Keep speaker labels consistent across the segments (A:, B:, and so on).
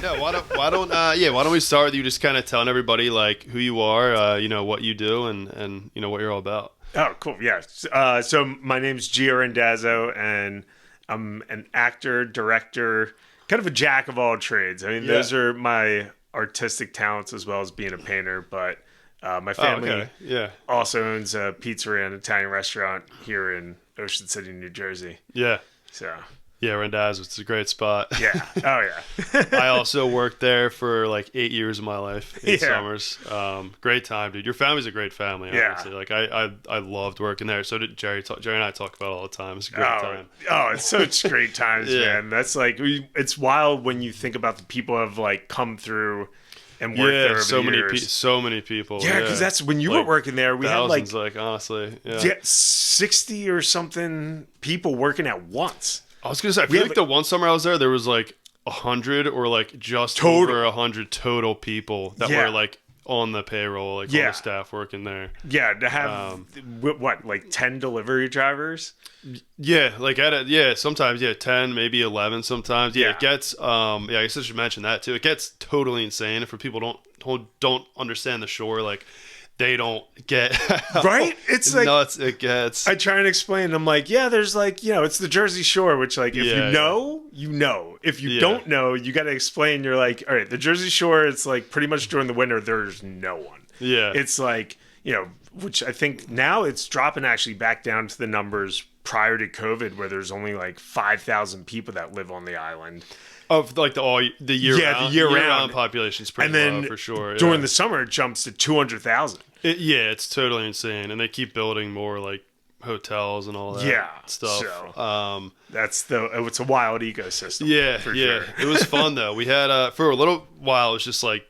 A: No, why don't we start with you just kind of telling everybody like who you are, what you do, and what you're all about.
B: Oh, cool. Yeah. So my name's Gio Randazzo, and I'm an actor, director, kind of a jack of all trades. I mean, those are my artistic talents as well as being a painter. But my family also owns a pizzeria and Italian restaurant here in Ocean City, New Jersey.
A: Yeah.
B: So.
A: Yeah, Randazzo, it's a great spot.
B: Yeah. Oh, yeah.
A: I also worked there for like 8 years of my life, 8 summers. Great time, dude. Your family's a great family, honestly. Like, I loved working there. So did Jerry. Jerry and I talk about it all the time. It's a great time.
B: Oh, it's such great times, man. That's like, it's wild when you think about the people who have like come through and worked there over the years.
A: So many people.
B: Yeah, because that's when you were working there. We
A: thousands,
B: had like
A: honestly,
B: 60 or something people working at once.
A: I was gonna say, I feel like the one summer I was there was like 100 or like just over 100 total people that were like on the payroll, like on the staff working there.
B: Yeah, to have what, like 10 delivery drivers?
A: Yeah, like sometimes 10, maybe 11 sometimes. Yeah, it gets I guess I should mention that too. It gets totally insane for people who don't understand the shore, like they don't get
B: right. It's like
A: nuts. It gets.
B: I try and explain. I'm like, there's like, it's the Jersey Shore, which like if you know, you know. If you don't know, you got to explain. You're like, all right, the Jersey Shore. It's like pretty much during the winter, there's no one.
A: Yeah,
B: it's like which I think now it's dropping actually back down to the numbers prior to COVID, where there's only like 5,000 people that live on the island.
A: Of like the year round population is pretty low for sure.
B: During the summer, it jumps to 200,000.
A: It's totally insane, and they keep building more like hotels and all that stuff.
B: So it's a wild ecosystem.
A: Yeah,
B: for
A: sure. It was fun though. We had for a little while it was just like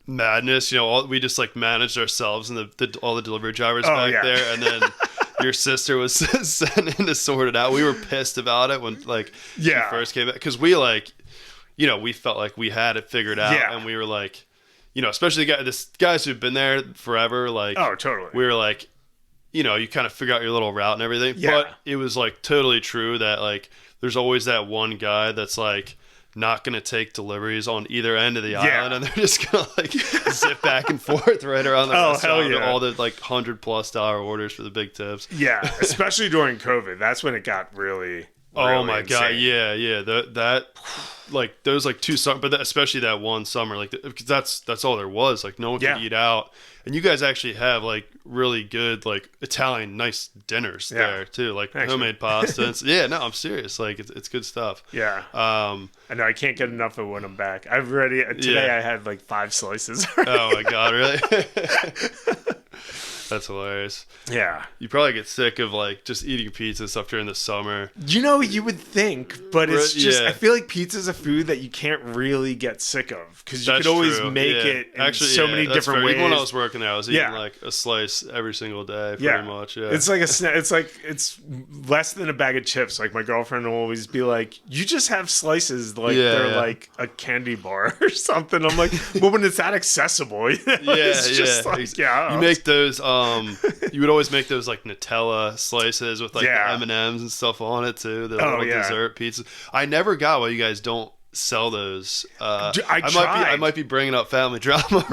A: madness. We just like managed ourselves and all the delivery drivers back there, and then. Your sister was sent in to sort it out. We were pissed about it when she first came back because we we felt like we had it figured out, and we were like, especially the guys who've been there forever, like
B: totally.
A: We were like, you kind of figure out your little route and everything. But it was like totally true that like there's always that one guy that's like not going to take deliveries on either end of the island, and they're just going to like zip back and forth right around the restaurant to all the like $100+ orders for the big tips.
B: Yeah, especially during COVID. That's when it got really
A: oh my
B: insane.
A: God, yeah. That like those like 2 summers, but especially that one summer, like because that's all there was. Like no one could eat out, and you guys actually have like really good like Italian nice dinners there too, like homemade pasta. I'm serious. Like it's good stuff.
B: Yeah. I know I can't get enough of when I'm back. Today I had like 5 slices.
A: Oh my God, really? That's hilarious.
B: Yeah.
A: You probably get sick of like just eating pizza and stuff during the summer.
B: You would think, but it's just, I feel like pizza's a food that you can't really get sick of because you could always make it in so many different ways.
A: Even when I was working there, I was eating like a slice every single day, pretty much. Yeah.
B: It's like it's less than a bag of chips. Like my girlfriend will always be like, you just have slices like they're like a candy bar or something. I'm like, well, when it's that accessible, it's just like,
A: you make those. You would always make those like Nutella slices with like the M&Ms and stuff on it too. The little dessert pizzas. I never got why you guys don't sell those. I might be bringing up family drama.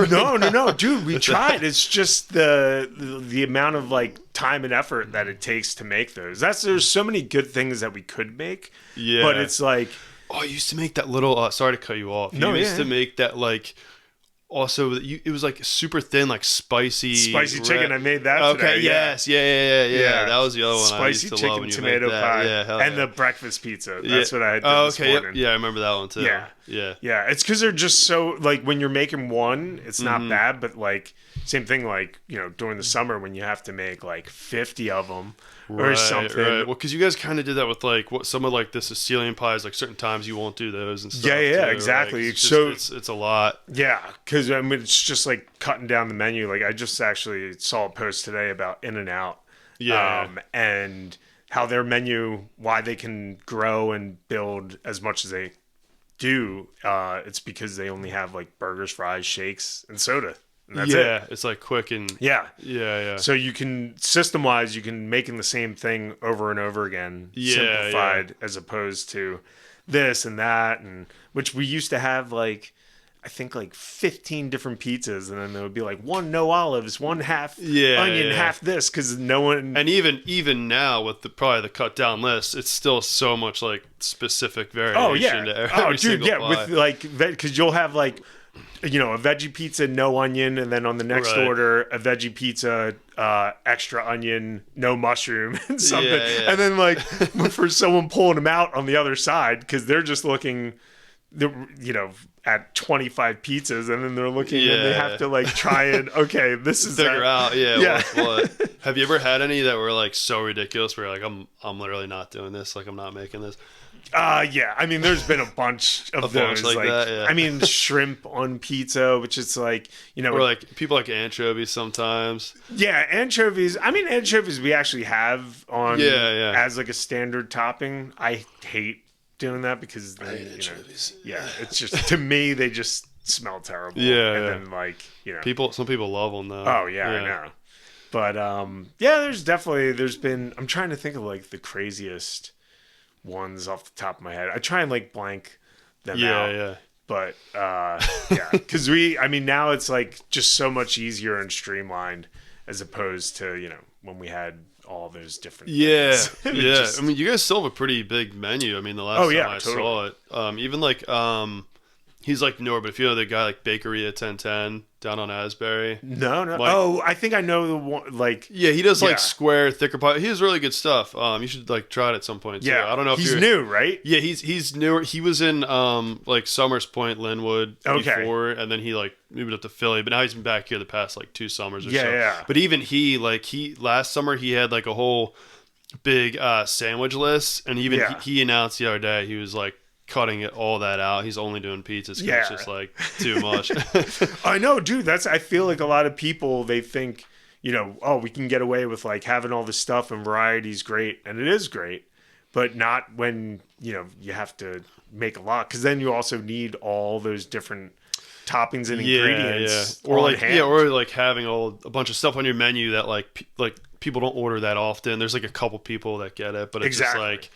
B: No, dude. We tried. It's just the amount of like time and effort that it takes to make those. There's so many good things that we could make. Yeah, but it's like
A: I used to make that little. Sorry to cut you off. You used to make that like. Also, it was like super thin, like spicy
B: chicken. I made that
A: today.
B: Okay,
A: yes. Yeah. That was the other one.
B: Spicy chicken, tomato pie, and the breakfast pizza. That's what I had this morning.
A: Yeah, I remember that one too.
B: Yeah. It's because they're just so, like, when you're making one, it's not bad, but like, same thing, like, during the summer when you have to make like 50 of them or something. Right.
A: Well, because you guys kind of did that with like some of like the Sicilian pies, like certain times you won't do those and stuff.
B: Yeah,
A: too.
B: exactly.
A: Like, it's a lot.
B: Yeah, because I mean, it's just like cutting down the menu. Like I just actually saw a post today about In-N-Out. And how their menu, why they can grow and build as much as they do. It's because they only have like burgers, fries, shakes, and soda. And that's it.
A: It's like quick and
B: yeah. So you can system-wise, you can making the same thing over and over again, simplified as opposed to this and that, and which we used to have like, I think like 15 different pizzas, and then there would be like one no olives, one half onion, half this, because no one.
A: And even now with probably the cut down list, it's still so much like specific variation. To every single pie.
B: With like because you'll have like, a veggie pizza, no onion, and then on the next order, a veggie pizza, extra onion, no mushroom, and something, and then like for someone pulling them out on the other side because they're just looking. At 25 pizzas, and then they're looking and they have to like try and this is
A: figure out what's what. Have you ever had any that were like so ridiculous where you're like I'm literally not doing this, like I'm not making this?
B: I mean there's been a bunch of those
A: like that, yeah.
B: I mean shrimp on pizza, which is like
A: or like people like anchovies sometimes.
B: Anchovies. I mean anchovies we actually have on as like a standard topping. I hate doing that because it's just to me they just smell terrible. Then like
A: some people love them though.
B: I know. But there's been. I'm trying to think of like the craziest ones off the top of my head. I try and like blank them out. But because now it's like just so much easier and streamlined as opposed to when we had all those different things.
A: I mean you guys still have a pretty big menu. I mean the last time I saw it, even like he's like newer, but if you know the guy like Bakeria 1010 down on Asbury.
B: No.
A: Like,
B: I think I know the one. Like,
A: he does like square, thicker pie. He has really good stuff. You should like try it at some point. Too.
B: Yeah,
A: I don't know if
B: he's new, right?
A: Yeah, he's newer. He was in like Summers Point, Linwood before, and then he like moved up to Philly. But now he's been back here the past like 2 summers or so.
B: Yeah.
A: But even he last summer he had like a whole big sandwich list, and even he announced the other day he was like cutting all that out. He's only doing pizzas because it's just like too much.
B: I know, dude. I feel like a lot of people, they think, we can get away with like having all this stuff and variety's great, and it is great, but not when you have to make a lot, because then you also need all those different toppings and ingredients.
A: Or like or like having a bunch of stuff on your menu that like people don't order that often. There's like a couple people that get it, but it's just like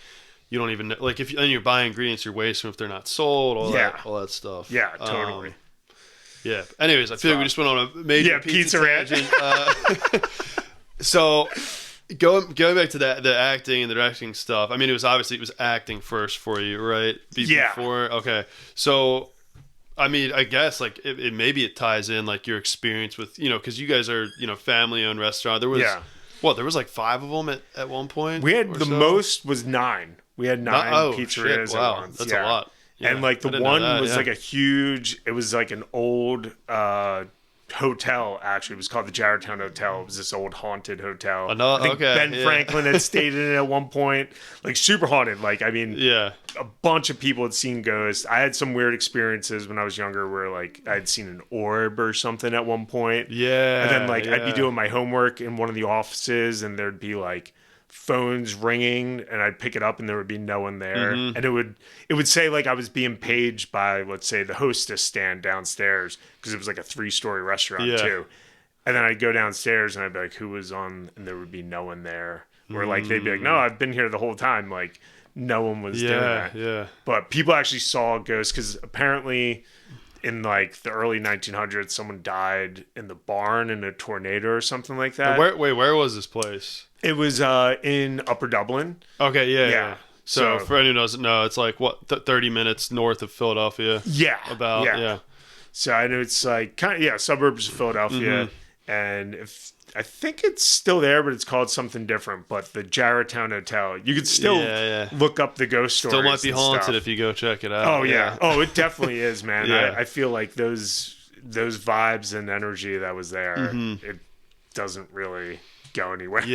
A: you don't even know, like if you're buying ingredients, you're wasting if they're not sold, all that stuff.
B: Yeah, totally.
A: Anyways, I feel like we just went on a major
B: pizza tangent.
A: So going back to the acting and the directing stuff. I mean, it was acting first for you, right? Before, okay. So, I mean, I guess like it maybe it ties in like your experience with because you guys are family owned restaurant. There was there was like 5 of them at one point.
B: We had most was 9. We had 9 pizzerias at once.
A: That's a lot. Yeah,
B: and like the one was like a huge. It was like an old hotel. Actually, it was called the Jarretown Hotel. It was this old haunted hotel. I think Ben Franklin had stayed in it at one point. Like super haunted. Like I mean, a bunch of people had seen ghosts. I had some weird experiences when I was younger, where like I had seen an orb or something at one point. And then like I'd be doing my homework in one of the offices, and there'd be like phones ringing, and I'd pick it up and there would be no one there, and it would say like I was being paged by, let's say, the hostess stand downstairs, because it was like a 3-story restaurant too, and then I'd go downstairs and I'd be like, who was on, and there would be no one there, or like they'd be like, no, I've been here the whole time, like no one was doing that. But people actually saw ghosts, because apparently in like the early 1900s someone died in the barn in a tornado or something like that.
A: Where was this place?
B: It was in Upper Dublin.
A: Okay, yeah. So for anyone who doesn't know, it's like 30 minutes north of Philadelphia. So I know it's like kind of suburbs of Philadelphia, and I think it's still there, but it's called something different. But the Jarretown Hotel, you could still look up the ghost stories. Still might be haunted if you go check it out.
B: Oh yeah. Oh, it definitely is, man. I feel like those vibes and energy that was there, it doesn't really go anywhere.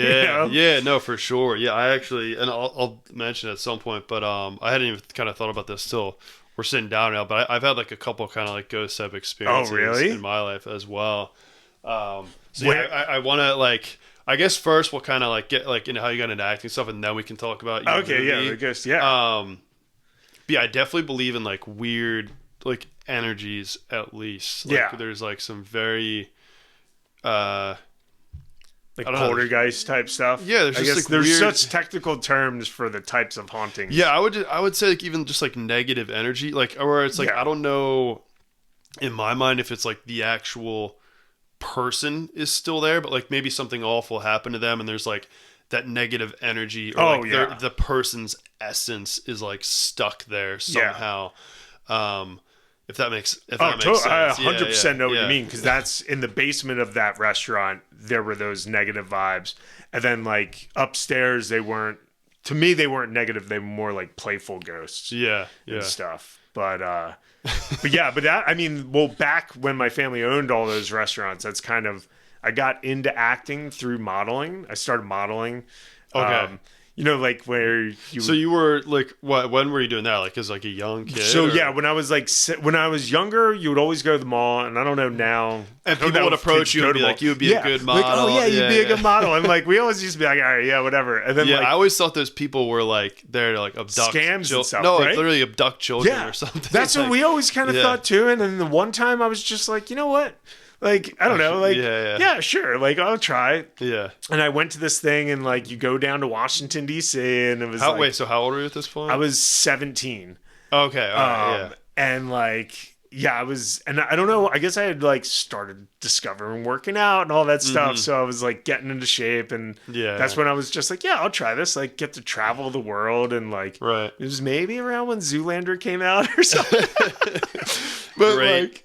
A: No, for sure. I actually, and I'll mention it at some point, but I hadn't even kind of thought about this till we're sitting down now, but I've had like a couple kind of like ghost type experiences in my life as well. I want to like, I guess first we'll kind of like get like into how you got into acting stuff, and then we can talk about your movie.
B: I guess
A: I definitely believe in like weird like energies, at least. Like, there's like some very
B: like poltergeist type stuff.
A: Yeah, there's
B: I
A: just
B: guess
A: like
B: there's
A: weird...
B: such technical terms for the types of hauntings.
A: Yeah, I would say like even just like negative energy, like or it's like I don't know in my mind if it's like the actual person is still there, but like maybe something awful happened to them and there's like that negative energy or the person's essence is like stuck there somehow. If that makes sense. I
B: 100% know what you mean, because that's in the basement of that restaurant. There were those negative vibes, and then like upstairs, they weren't. To me, they weren't negative. They were more like playful ghosts. And stuff. But that, I mean, well, back when my family owned all those restaurants, that's kind of I got into acting through modeling. I started modeling.
A: Okay.
B: You know, like where you.
A: So you were like, what? When were you doing that? Like as like a young kid?
B: So when I was younger, you would always go to the mall, and I don't know now.
A: And people would approach you and be like, "You would be a good model."
B: Like, oh yeah, you'd be a good model. And like we always used to be like, "All right, yeah, whatever." And then
A: I always thought those people were like there to like abduct
B: scams and stuff.
A: No,
B: right?
A: like literally abduct children or something.
B: That's what we always kind of thought too. And then the one time I was just like, you know what? Like, I don't know, like, yeah, sure. Like, I'll try.
A: Yeah.
B: And I went to this thing and, like, you go down to Washington, D.C. and it was
A: Wait, so how old were you at this point?
B: I was 17.
A: Okay, all right,
B: And, like, I was, and I don't know, I guess I had, like, started discovering working out and all that stuff. So I was, like, getting into shape. And that's when I was just like, I'll try this. Like, get to travel the world. And, like, it was maybe around when Zoolander came out or something. But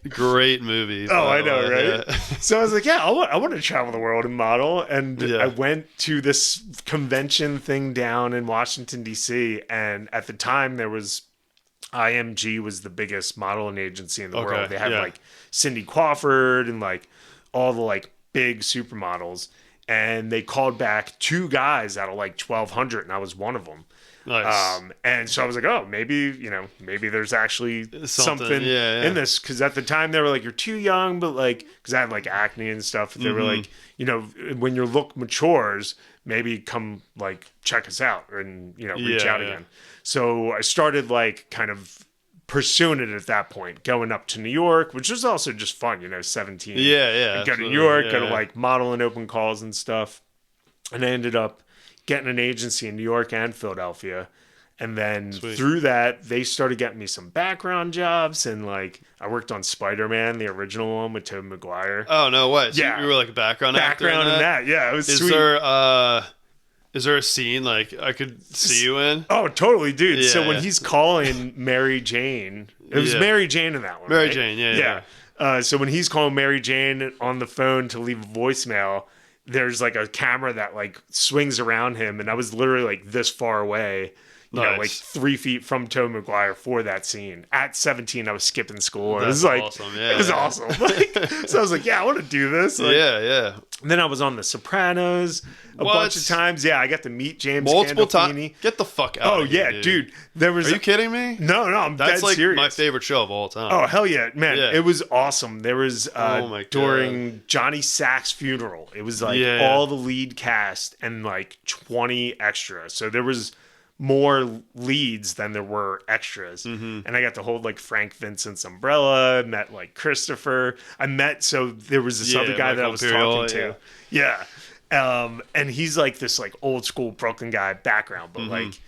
A: great movie.
B: Oh, I know, right? Yeah. So I was like, I want to travel the world and model. And I went to this convention thing down in Washington, D.C. And at the time, there was IMG was the biggest modeling agency in the world. They had like Cindy Crawford and like all the like big supermodels. And they called back 2 guys out of like 1,200, and I was one of them.
A: Nice.
B: And so I was like, oh, maybe there's actually something in this. Because at the time they were like, you're too young, but like, because I had like acne and stuff. They were like, when your look matures, maybe come like check us out and, reach out again. So I started like kind of pursuing it at that point, going up to New York, which was also just fun, 17.
A: Yeah.
B: And go to New York, go to like modeling open calls and stuff. And I ended up getting an agency in New York and Philadelphia. And then through that, they started getting me some background jobs. And like, I worked on Spider-Man, the original one with Tobey Maguire.
A: Oh, no way. So you were like a background actor in that?
B: Yeah, it was sweet.
A: Is there a scene like I could see you in?
B: Oh, totally, dude. Yeah. So when he's calling Mary Jane, it was Mary Jane in that one.
A: Mary
B: right?
A: Jane, yeah.
B: So when he's calling Mary Jane on the phone to leave a voicemail, there's like a camera that like swings around him, and I was literally like this far away. Like 3 feet from Tobey Maguire for that scene. At 17, I was skipping school. It was like awesome. Yeah, it was awesome. So I was like, I want to do this. Like, And then I was on The Sopranos a bunch of times. Yeah, I got to meet James
A: multiple times. Get the fuck out.
B: Oh
A: of here,
B: dude. Are
A: you kidding me?
B: No, I'm
A: That's
B: dead
A: like
B: serious.
A: my favorite show of all time.
B: Oh hell yeah, man! It was awesome. There was during
A: God.
B: Johnny Sack's funeral. It was like all the lead cast and like 20 extras. So there was more leads than there were extras. And I got to hold like Frank Vincent's umbrella, met like Christopher. So there was this other guy that I was talking to. And he's like this like old school Brooklyn guy background, but like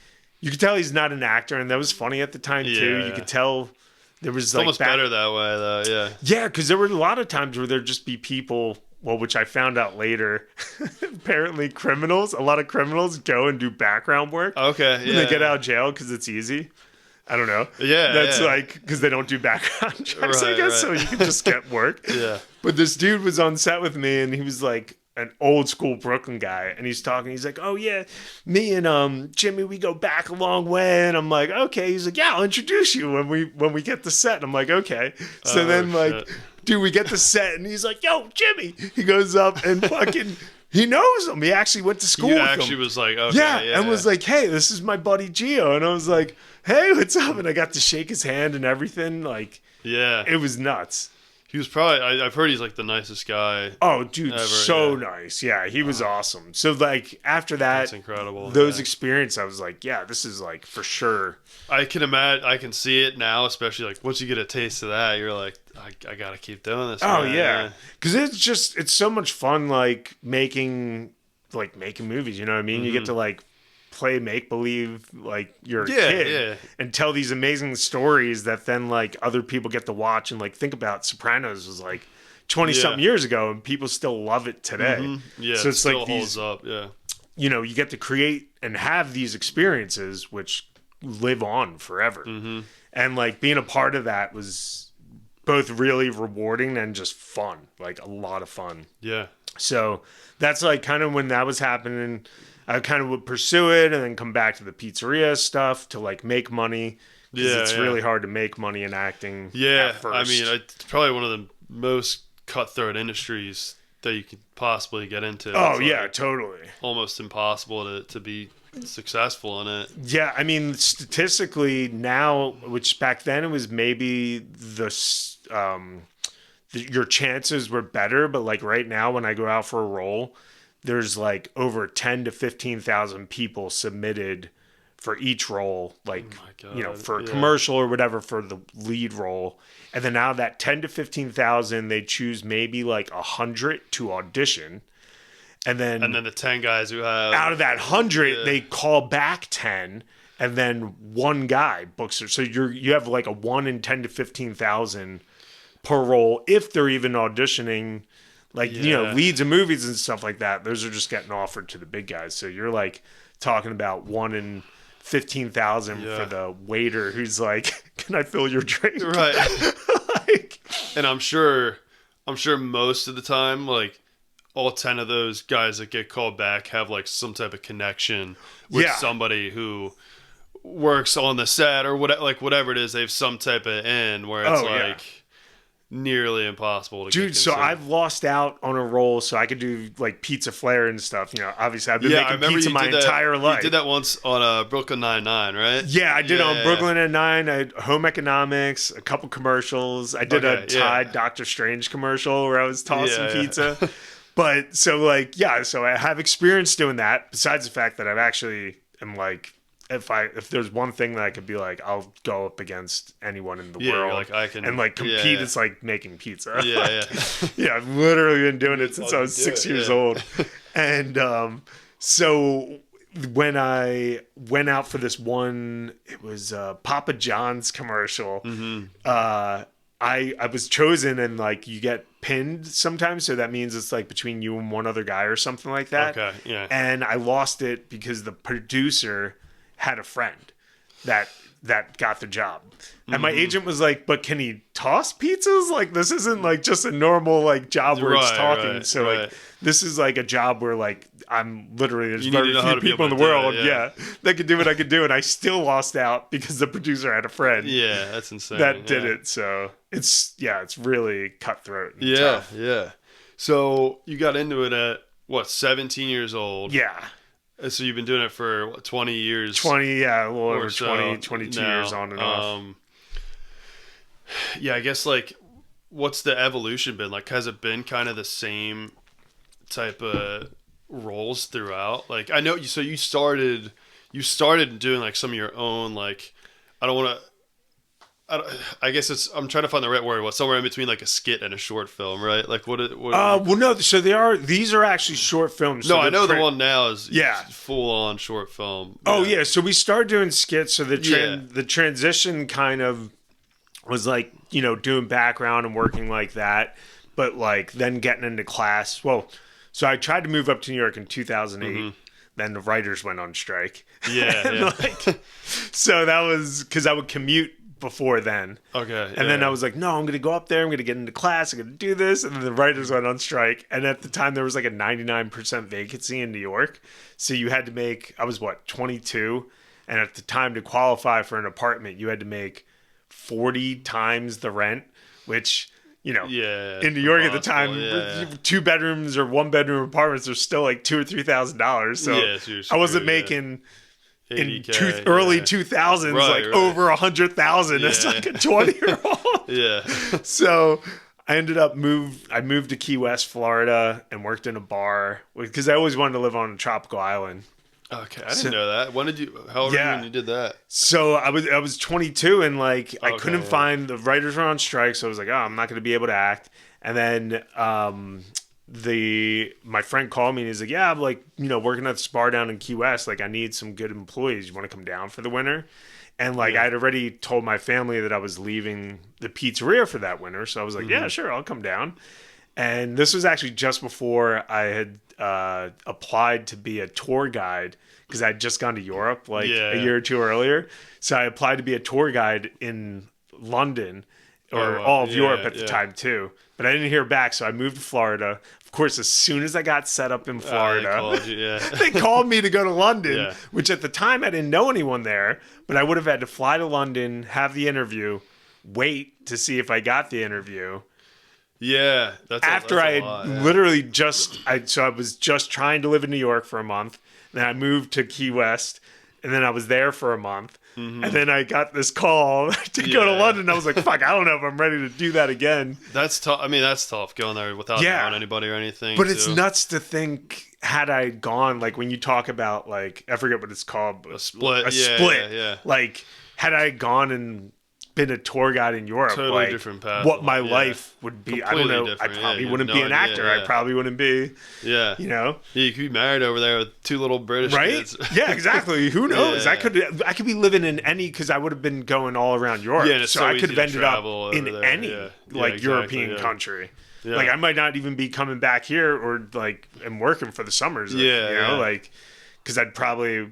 B: you could tell he's not an actor, and that was funny at the time too. You could tell there was like
A: almost better that way though.
B: Yeah, because there were a lot of times where there'd just be people. Well, which I found out later, apparently a lot of criminals go and do background work.
A: Okay,
B: and they get out of jail because it's easy. I don't know. That's like, because they don't do background checks, I guess, so you can just get work. But this dude was on set with me, and he was like an old school Brooklyn guy, and he's talking. He's like, oh yeah, me and Jimmy, we go back a long way. And I'm like, okay. He's like, I'll introduce you when we get the set. And I'm like, okay. So then like... Dude, we get the set, and he's like, yo, Jimmy. He goes up and fucking, he knows him. He actually went to school with him. He
A: actually was like, okay,
B: and was like, hey, this is my buddy Gio. And I was like, hey, what's up? And I got to shake his hand and everything. Like, it was nuts.
A: He was probably. I've heard he's like the nicest guy.
B: Oh, dude,
A: ever,
B: so nice. Yeah, he was awesome. So like after that,
A: that's incredible.
B: Those experiences, I was like, yeah, this is like for sure.
A: I can imagine. I can see it now, especially like once you get a taste of that, you're like, I gotta keep doing this.
B: Oh yeah, because it's so much fun, like making movies. You know what I mean? You get to like play make believe like you're a kid and tell these amazing stories that then like other people get to watch and like think about. Sopranos was like 20 something years ago and people still love it today.
A: Yeah,
B: so it's
A: still
B: like
A: holds up. Yeah,
B: you know, you get to create and have these experiences which live on forever. And like being a part of that was both really rewarding and just fun, like a lot of fun.
A: Yeah.
B: So that's like kind of when that was happening. I kind of would pursue it and then come back to the pizzeria stuff to like make money. Yeah, it's really hard to make money in acting.
A: Yeah,
B: at first.
A: I mean, it's probably one of the most cutthroat industries that you could possibly get into.
B: Oh yeah, totally.
A: Almost impossible to be successful in it.
B: Yeah, I mean, statistically now, which back then it was maybe your chances were better, but like right now when I go out for a role, there's like over 10 to 15,000 people submitted for each role, like, you know, for a commercial or whatever for the lead role. And then out of that 10 to 15,000, they choose maybe like 100 to audition. And then
A: the 10 guys who have
B: out of that 100, they call back 10 and then one guy books it. So you have like a 1 in 10 to 15,000 per role if they're even auditioning. Like, you know, leads in movies and stuff like that, those are just getting offered to the big guys. So you're like talking about 1 in 15,000 for the waiter who's like, "Can I fill your drink?"
A: Right. Like, and I'm sure most of the time, like all 10 of those guys that get called back have like some type of connection with somebody who works on the set or whatever it is. They have some type of in where it's nearly impossible to get
B: so I've lost out on a role so I could do like pizza flair and stuff. You know, obviously I've been making pizza my entire life.
A: You did that once on Brooklyn Nine-Nine, right?
B: Yeah, I did on Brooklyn Nine-Nine. I had Home Economics, a couple commercials. I did a Tide Doctor Strange commerul where I was tossing pizza. But so like, so I have experience doing that besides the fact that I've actually am like, if there's one thing that I could be like, I'll go up against anyone in the world,
A: like I can,
B: and like compete. It's like making pizza.
A: Yeah.
B: I've literally been doing it since I was 6 years old. And so when I went out for this one, it was Papa John's commercial. I was chosen, and like you get pinned sometimes, so that means it's like between you and one other guy or something like that.
A: Okay, yeah.
B: And I lost it because the producer had a friend that got the job. And my agent was like, "But can he toss pizzas? Like this isn't like just a normal like job where it's talking. Like this is like a job where like I'm literally there's very few people in the world that could do what I could do, and I still lost out because the producer had a friend.
A: Yeah, that's insane.
B: That did it. So it's really cutthroat. And tough.
A: Yeah. So you got into it at what, 17 years old?
B: Yeah.
A: So you've been doing it for what, 20 years?
B: 20, a little over 20, 22 years on and off.
A: Yeah, I guess like, what's the evolution been? Like, has it been kind of the same type of roles throughout? Like, I know you started doing like some of your own, like, I guess I'm trying to find the right word. What, somewhere in between like a skit and a short film, right? Like
B: well, no. So these are actually short films.
A: No,
B: so
A: I know the one now is
B: yeah,
A: full on short film.
B: Oh yeah. So we started doing skits. So the transition kind of was like, you know, doing background and working like that, but like then getting into class. Well, so I tried to move up to New York in 2008. Mm-hmm. Then the writers went on strike.
A: Yeah.
B: So that was because I would commute before then.
A: Okay.
B: And then I was like, no, I'm going to go up there. I'm going to get into class. I'm going to do this. And then the writers went on strike. And at the time, there was like a 99% vacancy in New York. So you had to make, I was 22. And at the time, to qualify for an apartment, you had to make 40 times the rent, which, you know, in New York at the time, 2 bedrooms or 1 bedroom apartments are still like $2,000 or $3,000. So I wasn't making... in early 2000s, over 100,000 as like a 20-year-old.
A: Yeah.
B: So I moved to Key West, Florida, and worked in a bar because I always wanted to live on a tropical island.
A: Okay, I didn't know that. How old were you when you did that?
B: So I was 22 and like I couldn't find, the writers were on strike, so I was like, oh, I'm not going to be able to act. And then my friend called me and he's like, yeah, I'm like, working at this bar down in Key West, like I need some good employees. You want to come down for the winter? And like I had already told my family that I was leaving the pizzeria for that winter, so I was like, yeah, sure, I'll come down. And this was actually just before I had applied to be a tour guide because I'd just gone to Europe a year or two earlier. So I applied to be a tour guide in London or all of Europe at the time too. But I didn't hear back, so I moved to Florida. Of course, as soon as I got set up in Florida, they called me to go to London, which at the time I didn't know anyone there, but I would have had to fly to London, have the interview, wait to see if I got the interview.
A: Yeah,
B: after I had literally so I was just trying to live in New York for a month. Then I moved to Key West, and then I was there for a month. And then I got this call to go to London. I was like, fuck, I don't know if I'm ready to do that again.
A: That's tough. I mean, that's tough going there without knowing anybody or anything.
B: But it's nuts to think, had I gone, like when you talk about, like, I forget what it's called.
A: A split.
B: Yeah. Like, had I gone and been a tour guide in Europe,
A: totally
B: like,
A: different path.
B: What my life would be, I don't know. I probably wouldn't be an actor. I probably wouldn't be,
A: you could be married over there with 2 little British kids.
B: Yeah, exactly. Who knows? I could be living in any, because I would have been going all around Europe.
A: Yeah,
B: so I could have ended up in
A: there.
B: any European country. Yeah. Like I might not even be coming back here or like and working for the summers. Like because I'd probably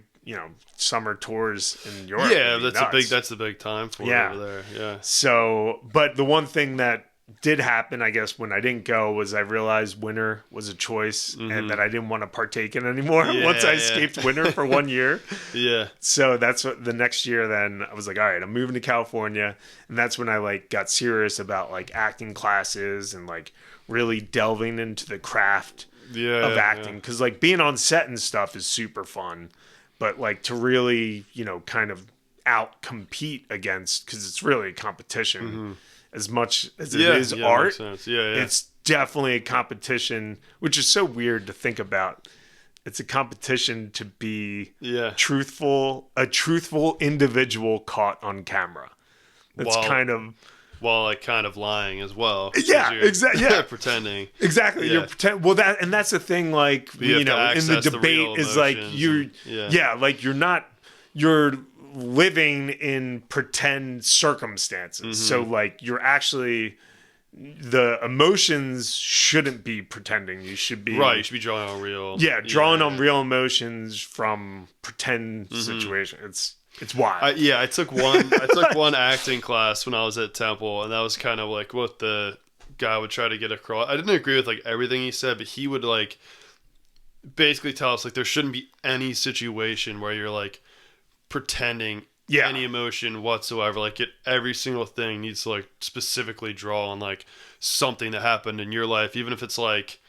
B: summer tours in Europe.
A: Yeah, that's a big time for over there. Yeah.
B: So, but the one thing that did happen, I guess, when I didn't go was I realized winter was a choice and that I didn't want to partake in anymore once I escaped winter for 1 year.
A: Yeah.
B: So that's what the next year then I was like, all right, I'm moving to California. And that's when I like got serious about like acting classes and like really delving into the craft of acting. Cause like being on set and stuff is super fun, but like to really, kind of out compete against, cause it's really a competition. As much as it is art, it's definitely a competition, which is so weird to think about. It's a competition to be a truthful individual caught on camera. That's
A: while kind of lying as well.
B: Yeah, exactly. Yeah,
A: pretending.
B: Exactly. You're pretending. Well, that's the thing. Like in the debate is like like you're living in pretend circumstances. So like you're actually, the emotions shouldn't be pretending. You should be
A: you should be drawing on real
B: on real emotions from pretend situation. It's wild.
A: I took one acting class when I was at Temple, and that was kind of like what the guy would try to get across. I didn't agree with like everything he said, but he would like basically tell us like there shouldn't be any situation where you're like pretending any emotion whatsoever. Like every single thing needs to like specifically draw on like something that happened in your life, even if it's like,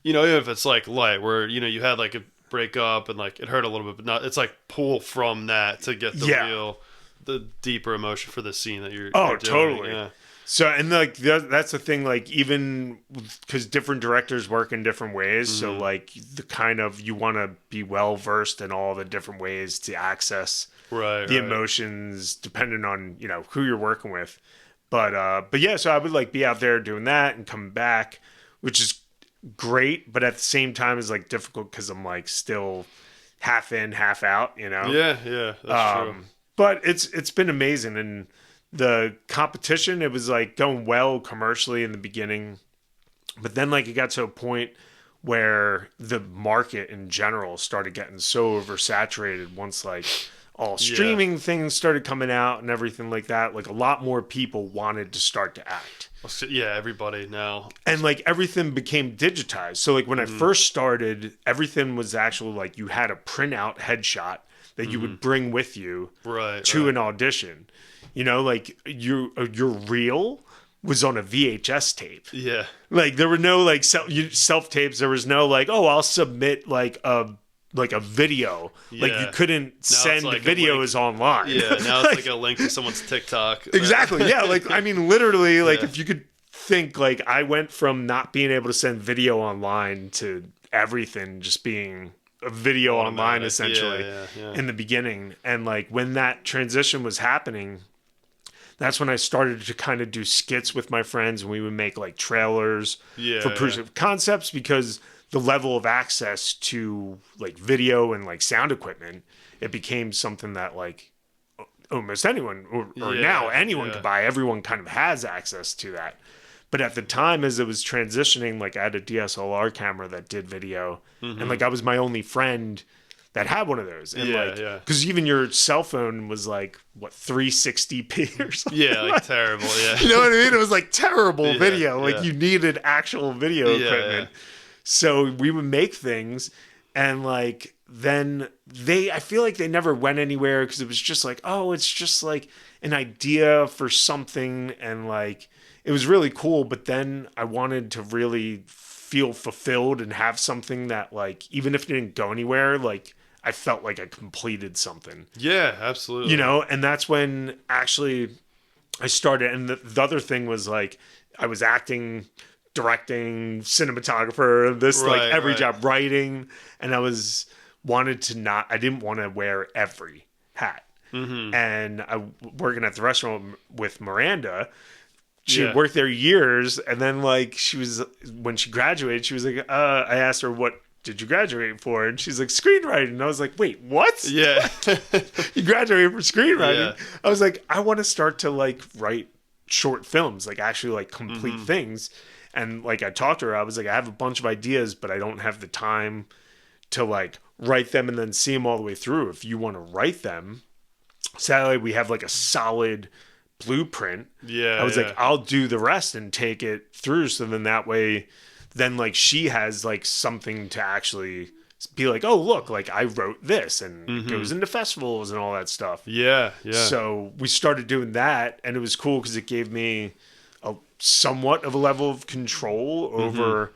A: even if it's like light where you had like a breakup and like it hurt a little bit, but not. It's like pull from that to get the deeper emotion for the scene that you're doing.
B: Totally. Yeah. So, and like that's the thing, like even because different directors work in different ways. So like the kind of, you want to be well versed in all the different ways to access the emotions depending on, who you're working with. But yeah, so I would like be out there doing that and come back, which is great. But at the same time is like difficult because I'm like still half in, half out,
A: Yeah. That's true.
B: But it's been amazing. And the competition, it was like going well commercially in the beginning, but then like it got to a point where the market in general started getting so oversaturated once like all streaming things started coming out and everything like that. Like a lot more people wanted to start to act.
A: Yeah, everybody now.
B: And like everything became digitized. So like when I first started, everything was actually like you had a printout headshot that you would bring with you to an audition. Like your reel was on a VHS tape. Yeah. Like there were no like self tapes. There was no like, oh, I'll submit like a video. Yeah. Like you couldn't send like videos online.
A: Yeah. Now it's like a link to someone's TikTok.
B: Exactly. Yeah. Like, I mean, literally like if you could think like I went from not being able to send video online to everything just being a video online essentially in the beginning. And like when that transition was happening, that's when I started to kind of do skits with my friends, and we would make like trailers for proof of concepts, because the level of access to like video and like sound equipment, it became something that like almost anyone or now anyone could buy. Everyone kind of has access to that. But at the time, as it was transitioning, like I had a DSLR camera that did video, and like I was my only friend that had one of those. And because even your cell phone was like, what, 360p or something?
A: Yeah, like terrible,
B: You know what I mean? It was like terrible video. Like you needed actual video equipment. So we would make things, and like then I feel like they never went anywhere, because it was just like, oh, it's just like an idea for something, and like it was really cool. But then I wanted to really feel fulfilled and have something that like, even if it didn't go anywhere, like I felt like I completed something.
A: Yeah, absolutely.
B: You know, and that's when actually I started. And the other thing was like, I was acting, directing, cinematographer, like every job, writing. And I didn't want to wear every hat. And I working at the restaurant with Miranda. She had worked there years. And then like when she graduated, she was like, I asked her, what did you graduate for? And she's like, screenwriting. And I was like, wait, what?
A: Yeah.
B: You graduated for screenwriting? Yeah. I was like, I want to start to like write short films, like actually like complete things. And like I talked to her, I was like, I have a bunch of ideas, but I don't have the time to like write them and then see them all the way through. If you want to write them, sadly, we have like a solid blueprint. I was like, I'll do the rest and take it through. So then that way, then like she has like something to actually be like, oh, look, like I wrote this, and goes into festivals and all that stuff.
A: Yeah.
B: So we started doing that, and it was cool because it gave me a somewhat of a level of control over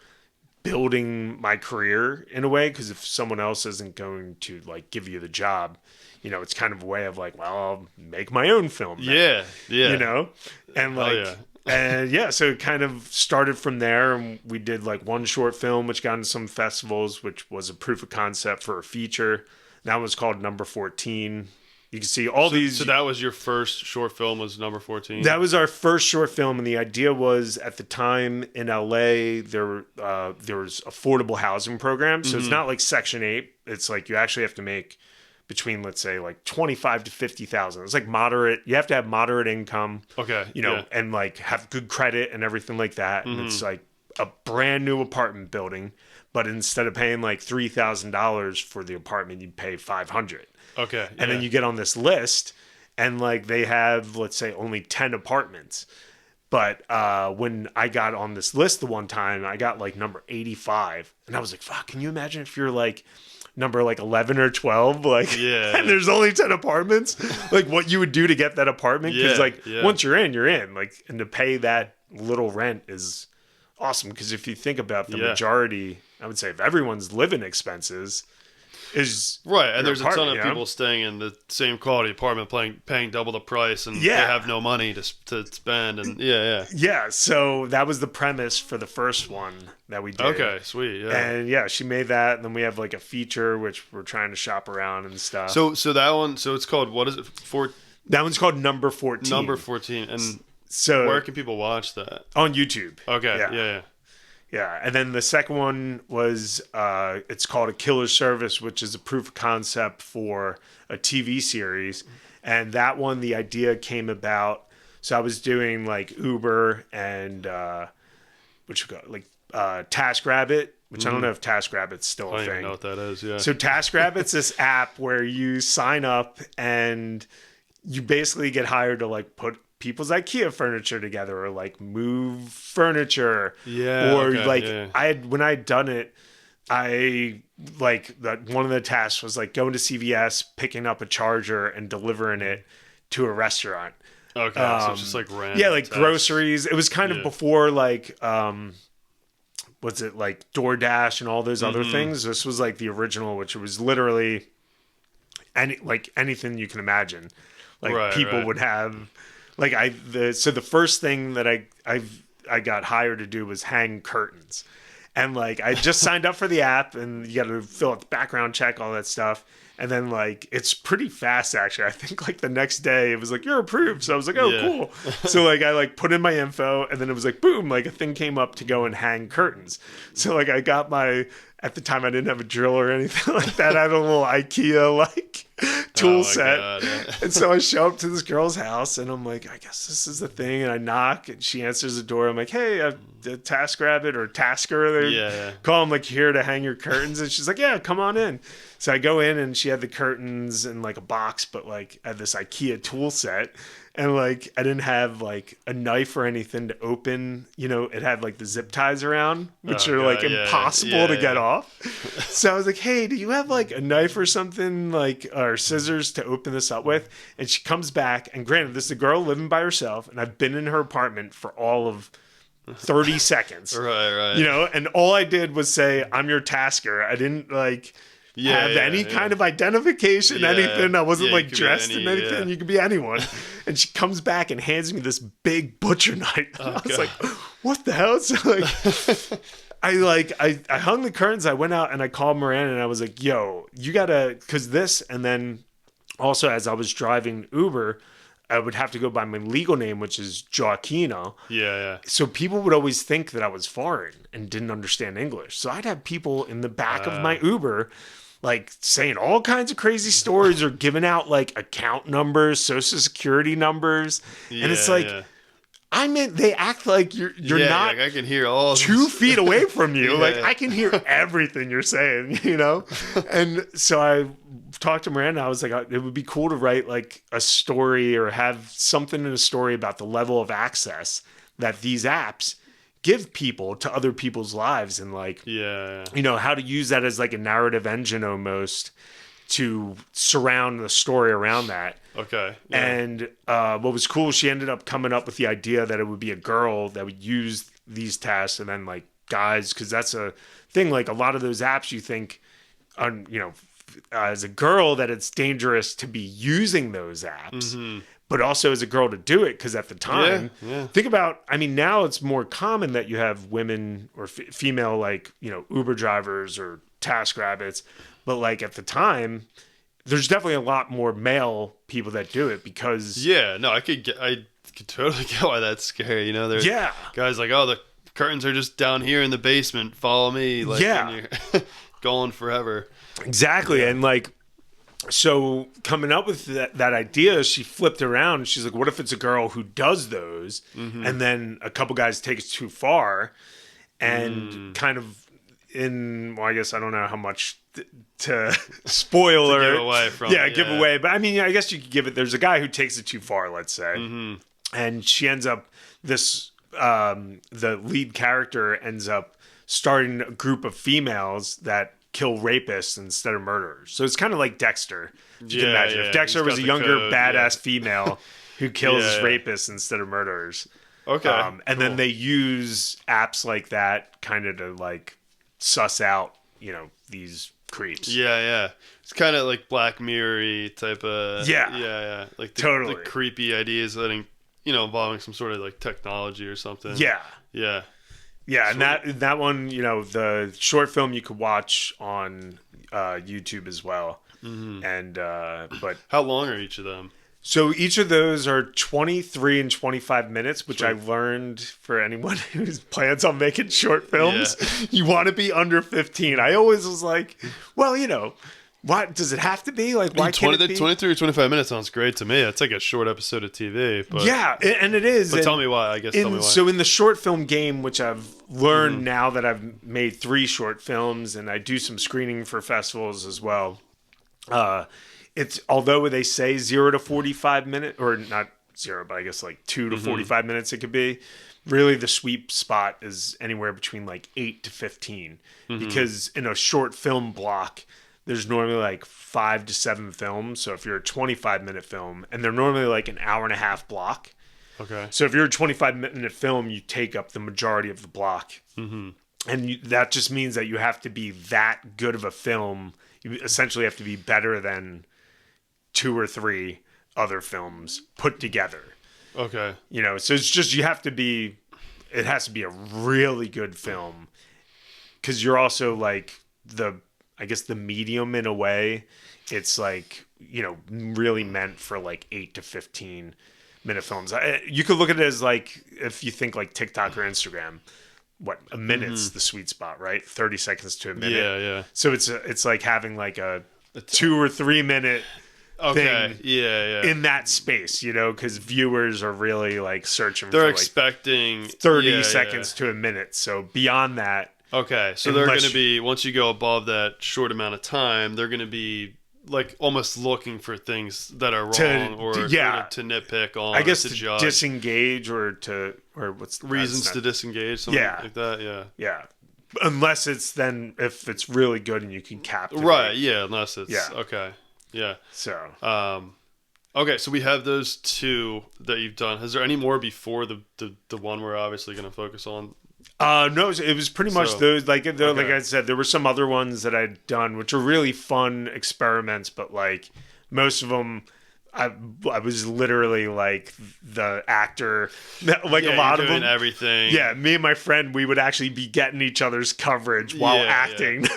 B: building my career in a way. Because if someone else isn't going to like give you the job, you know, it's kind of a way of like, well, I'll make my own film now, you know, and like. And so it kind of started from there, and we did like one short film which got into some festivals, which was a proof of concept for a feature. That was called Number 14. You can see all these.
A: So that was your first short film, was Number 14?
B: That was our first short film, and the idea was at the time in LA there was affordable housing programs. So it's not like Section 8. It's like you actually have to make between, let's say, like 25 to 50,000. It's like moderate. You have to have moderate income. Okay. You know, and like have good credit and everything like that. And it's like a brand new apartment building, but instead of paying like $3,000 for the apartment, you pay $500.
A: Okay.
B: And then you get on this list, and like they have, let's say, only 10 apartments. But when I got on this list the one time, I got like number 85, and I was like, "Fuck! Can you imagine if you're like number like 11 or 12, like, and there's only 10 apartments, like what you would do to get that apartment?" Because once you're in, like, and to pay that little rent is awesome. Because if you think about the majority, I would say, of everyone's living expenses is
A: and there's a ton of people staying in the same quality apartment paying double the price, and they have no money to spend, and
B: so that was the premise for the first one that we did.
A: Okay, sweet.
B: And she made that, and then we have like a feature which we're trying to shop around and stuff.
A: So that one, so it's called, what is it,
B: that one's called Number 14.
A: Number 14. And so where can people watch that?
B: On YouTube.
A: Okay.
B: Yeah, and then the second one was, it's called A Killer Service, which is a proof of concept for a TV series. And that one, the idea came about, so I was doing like Uber and, TaskRabbit, which I don't know if TaskRabbit's still a thing.
A: I don't even know what that is,
B: So TaskRabbit's this app where you sign up and you basically get hired to like put people's IKEA furniture together, or like move furniture, when I had done it, I like that one of the tasks was like going to CVS, picking up a charger and delivering it to a restaurant.
A: Okay, so it's just like random.
B: Yeah, like tasks. Groceries. It was kind of before like what's it, like DoorDash and all those other things. This was like the original, which was literally anything you can imagine. Like people would have. Like so the first thing that I got hired to do was hang curtains. And like I just signed up for the app, and you got to fill out the background check, all that stuff. And then like it's pretty fast actually. I think like the next day it was like you're approved. So I was like, oh cool. So like I like put in my info, and then it was like boom, like a thing came up to go and hang curtains. So like I got my, at the time I didn't have a drill or anything like that. I had a little IKEA like tool set. God, yeah. And so I show up to this girl's house, and I'm like, I guess this is the thing. And I knock, and she answers the door. I'm like, hey, the TaskRabbit or Tasker, they call him, like, here to hang your curtains. And she's like, yeah, come on in. So I go in, and she had the curtains in like a box, but like I had this IKEA tool set. And like I didn't have like a knife or anything to open, it had like the zip ties around, which are like impossible to get off. So I was like, hey, do you have like a knife or something, like, or scissors to open this up with? And she comes back, and granted, this is a girl living by herself, and I've been in her apartment for all of 30 seconds.
A: Right.
B: And all I did was say, I'm your tasker. I didn't like have any kind of identification, anything. I wasn't like dressed in anything. You could be anyone. And she comes back and hands me this big butcher knife. I was like, what the hell? So like I hung the curtains. I went out and I called Moran, and I was like, yo, you gotta, cause this. And then also as I was driving Uber, I would have to go by my legal name, which is Joaquino.
A: Yeah.
B: So people would always think that I was foreign and didn't understand English. So I'd have people in the back of my Uber like saying all kinds of crazy stories or giving out like account numbers, social security numbers. And it's like, I mean, they act like you're not,
A: like I can hear all
B: 2 feet away from you. Like I can hear everything you're saying, And so I talked to Miranda. I was like, it would be cool to write like a story or have something in a story about the level of access that these apps give people to other people's lives, and like, how to use that as like a narrative engine almost to surround the story around that.
A: Okay.
B: Yeah. And what was cool, she ended up coming up with the idea that it would be a girl that would use these tasks, and then like guys, because that's a thing. Like a lot of those apps, you think, as a girl, that it's dangerous to be using those apps. But also as a girl to do it, because at the time, think about, I mean, now it's more common that you have women or female, like, Uber drivers or TaskRabbits. But like at the time, there's definitely a lot more male people that do it because...
A: Yeah, no, I could totally get why that's scary. There's guys like, oh, the curtains are just down here in the basement. Follow me. Like, and you're going forever.
B: Exactly. Yeah. And like, so coming up with that idea, she flipped around. She's like, what if it's a girl who does those, and then a couple guys take it too far, and kind of I guess I don't know how much to spoil or
A: give away from
B: give away. But I mean, I guess you could give it. There's a guy who takes it too far, let's say, and she ends up the lead character ends up starting a group of females that kill rapists instead of murderers. So it's kind of like Dexter. You can imagine if Dexter was a younger badass female who kills rapists instead of murderers.
A: Okay.
B: And then they use apps like that kind of to like suss out, these creeps.
A: Yeah. It's kind of like Black Mirror-y type of...
B: Yeah.
A: Like the creepy ideas involving some sort of like technology or something.
B: Yeah.
A: Yeah.
B: Yeah, and that one, the short film you could watch on YouTube as well. And but
A: how long are each of them?
B: So each of those are 23 and 25 minutes, which I learned for anyone who plans on making short films, you want to be under 15. I always was like, well, what does it have to be? Like, why can't it be?
A: 23 or 25 minutes sounds great to me. It's like a short episode of TV. But,
B: and it is.
A: But tell me why, tell me why. So
B: in the short film game, which I've learned now that I've made 3 short films, and I do some screening for festivals as well, it's, although they say 0 to 45 minutes, or not 0, but I guess like 2 to 45 minutes it could be, really the sweet spot is anywhere between like 8 to 15. Because in a short film block, there's normally like 5 to 7 films. So if you're a 25-minute film, and they're normally like an hour and a half block.
A: Okay.
B: So if you're a 25-minute film, you take up the majority of the block. And that just means that you have to be that good of a film. You essentially have to be better than 2 or 3 other films put together.
A: Okay.
B: So it's just, you have to be it has to be a really good film, because you're also like I guess the medium in a way. It's like, really meant for like 8 to 15-minute films. You could look at it as like, if you think like TikTok or Instagram, what, a minute's the sweet spot, right? 30 seconds to a minute.
A: Yeah.
B: So it's like having like a 2 or 3 minute thing in that space, because viewers are really like searching
A: they're
B: for
A: expecting
B: like 30 seconds to a minute. So beyond that.
A: Okay. So they're going to be, once you go above that short amount of time, they're going to be like almost looking for things that are wrong or to nitpick on.
B: I guess
A: to
B: judge. Disengage or what's
A: reasons to disengage, something like that.
B: Yeah. Unless it's if it's really good and you can captivate.
A: Right. Yeah. Unless it's okay. Yeah.
B: So.
A: Okay. So we have those two that you've done. Is there any more before the one we're obviously going to focus on?
B: No, it was pretty much those. Like I said, there were some other ones that I'd done, which are really fun experiments, but like most of them, I was literally like the actor, like a lot of them.
A: Everything.
B: Yeah, me and my friend, we would actually be getting each other's coverage while acting.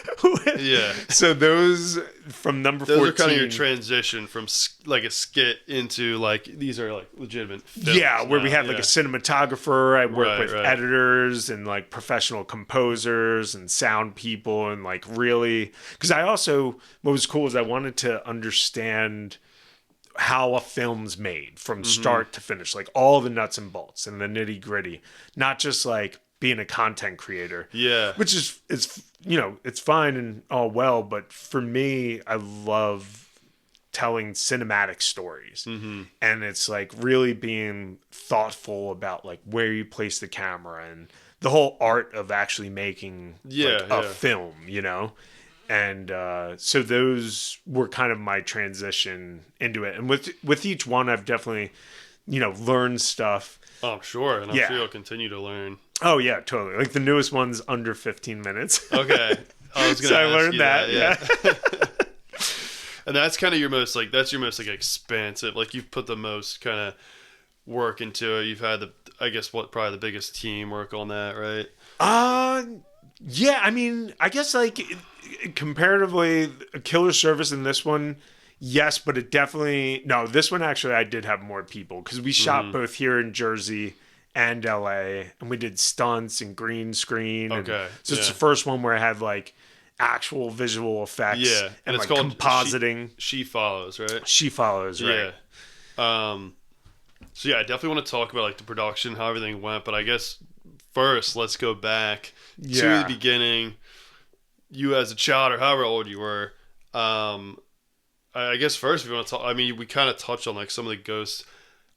A: Yeah.
B: So those from number 14.
A: Those are kind of your transition from like a skit into like these are like legitimate films.
B: Yeah, where we had like a cinematographer. I work with editors and like professional composers and sound people and like really, because what was cool is I wanted to understand how a film's made from start to finish, like all the nuts and bolts and the nitty gritty, not just like being a content creator.
A: Yeah.
B: Which is, it's fine and all well, but for me, I love telling cinematic stories. And it's like really being thoughtful about like where you place the camera and the whole art of actually making a film, And so those were kind of my transition into it. And with each one, I've definitely, learned stuff.
A: Oh, I'm sure. And I'm sure you'll continue to learn.
B: Oh, yeah, totally. Like the newest one's under 15 minutes.
A: Okay. I was going to ask
B: learned
A: you
B: that.
A: Yeah. And that's kind of your most like expansive. Like you've put the most kind of work into it. You've had probably the biggest team work on that, right?
B: Yeah, I mean, I guess like comparatively, Killer Service in this one, yes, but this one actually I did have more people because we shot both here in Jersey and LA, and we did stunts and green screen.
A: Okay,
B: so it's the first one where I had like actual visual effects.
A: Yeah,
B: and
A: it's
B: like
A: called
B: compositing.
A: She Follows, right?
B: She Follows, right?
A: Yeah. So yeah, I definitely want to talk about like the production, how everything went, but I guess first let's go back to the beginning. You as a child, or however old you were. I guess first, if you want to talk, I mean, we kind of touched on like some of the ghosts,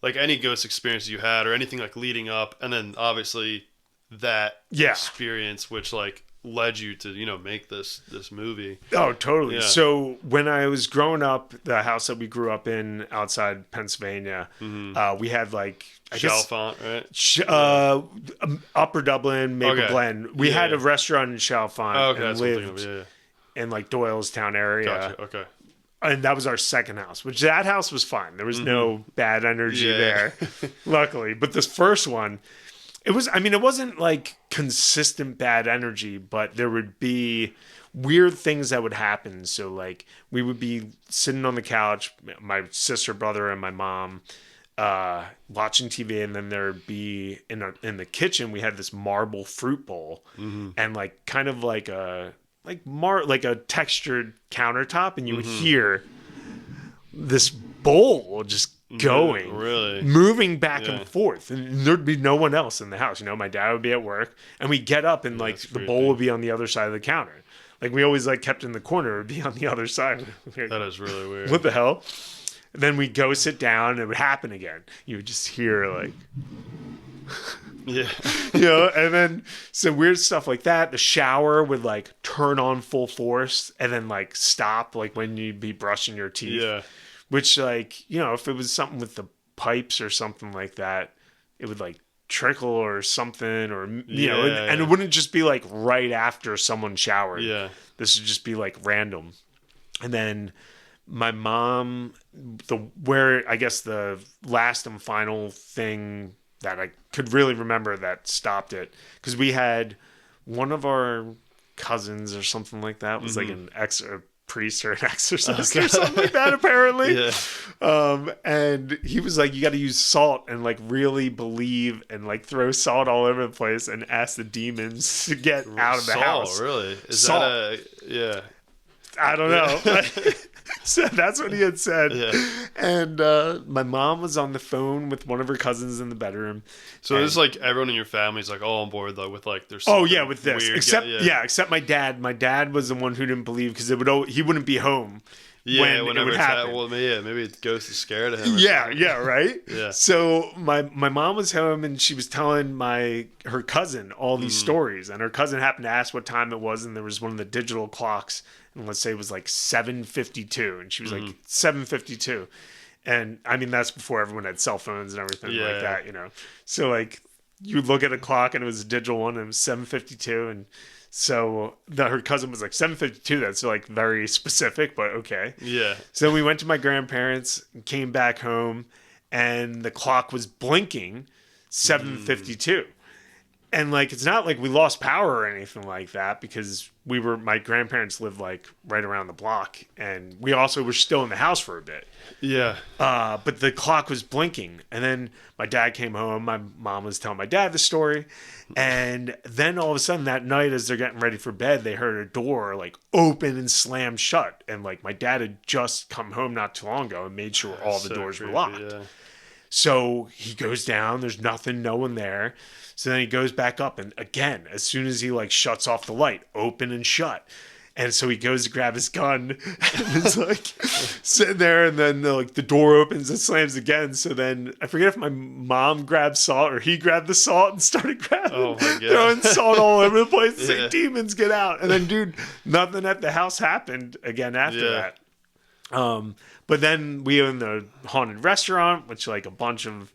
A: like any ghost experience you had, or anything like leading up, and then obviously that experience, which like led you to make this movie.
B: Oh, totally. Yeah. So when I was growing up, the house that we grew up in outside Pennsylvania, we had like
A: Chalfont, right?
B: Upper Dublin, Maple Glen. We had a restaurant in Chalfont and lived in like Doylestown area.
A: Gotcha. Okay.
B: And that was our second house, which that house was fine. There was no bad energy there, luckily. But this first one, it wasn't like consistent bad energy, but there would be weird things that would happen. So like we would be sitting on the couch, my sister, brother, and my mom, watching TV, and then there'd be in the kitchen we had this marble fruit bowl, and like kind of like a textured countertop, and you would hear this bowl just going,
A: really
B: moving back and forth, and there'd be no one else in the house. My dad would be at work, and we'd get up, and like the bowl would be on the other side of the counter. Like we always like kept in the corner, it would be on the other side.
A: That is really weird.
B: What the hell? And then we'd go sit down, and it would happen again. You would just hear like and then some weird stuff like that. The shower would like turn on full force and then like stop, like when you'd be brushing your teeth, which like if it was something with the pipes or something like that, it would like trickle or something, or and it wouldn't just be like right after someone showered. This would just be like random. And then my mom, I guess the last and final thing that I could really remember that stopped it. Because we had one of our cousins or something like that was like a priest or an exorcist or something like that, apparently. And he was like, you got to use salt and like really believe and like throw salt all over the place and ask the demons to get out of the house.
A: Really? Is
B: salt.
A: That yeah.
B: I don't know. So that's what he had said.
A: Yeah.
B: And my mom was on the phone with one of her cousins in the bedroom.
A: So it's like everyone in your family's like all on board though with like there's
B: with this. Except my dad. My dad was the one who didn't believe because he wouldn't be home.
A: Yeah,
B: when it would happen.
A: Maybe the ghost is scared of him.
B: Right.
A: Yeah.
B: So my mom was home and she was telling her cousin all these stories, and her cousin happened to ask what time it was, and there was one of the digital clocks, and let's say it was like 7:52, and she was like 7:52, and I mean that's before everyone had cell phones and everything like that, you know. So like you look at a clock and it was a digital one, and it was 7:52, and so her cousin was like 7:52. That's like very specific, but okay.
A: Yeah.
B: So we went to my grandparents, came back home, and the clock was blinking 7:52. And like it's not like we lost power or anything like that because my grandparents lived like right around the block, and we also were still in the house for a bit.
A: Yeah.
B: But the clock was blinking, and then my dad came home. My mom was telling my dad the story, and then all of a sudden that night, as they're getting ready for bed, they heard a door like open and slam shut, and like my dad had just come home not too long ago and made sure all the doors were locked. Yeah. So he goes down. There's nothing, no one there. So then he goes back up, and again, as soon as he like shuts off the light, open and shut. And so he goes to grab his gun and is like sitting there, and then the door opens and slams again. So then I forget if my mom grabbed salt or he grabbed the salt and started throwing salt all over the place. It's like, demons, get out. And then, dude, nothing at the house happened again after that. But then we own the haunted restaurant, which like a bunch of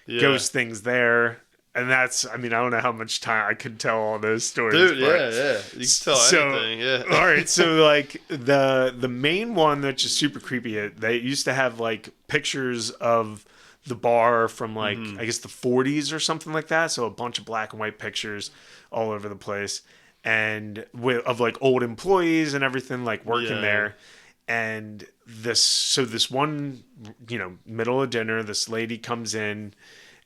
B: ghost things there. And that's, I mean, I don't know how much time I could tell all those stories.
A: Dude, yeah. You can tell anything, yeah.
B: All right, so like the main one that's just super creepy, they used to have like pictures of the bar from like, I guess the 40s or something like that. So a bunch of black and white pictures all over the place. And of like old employees and everything like working there. And this one, middle of dinner, this lady comes in.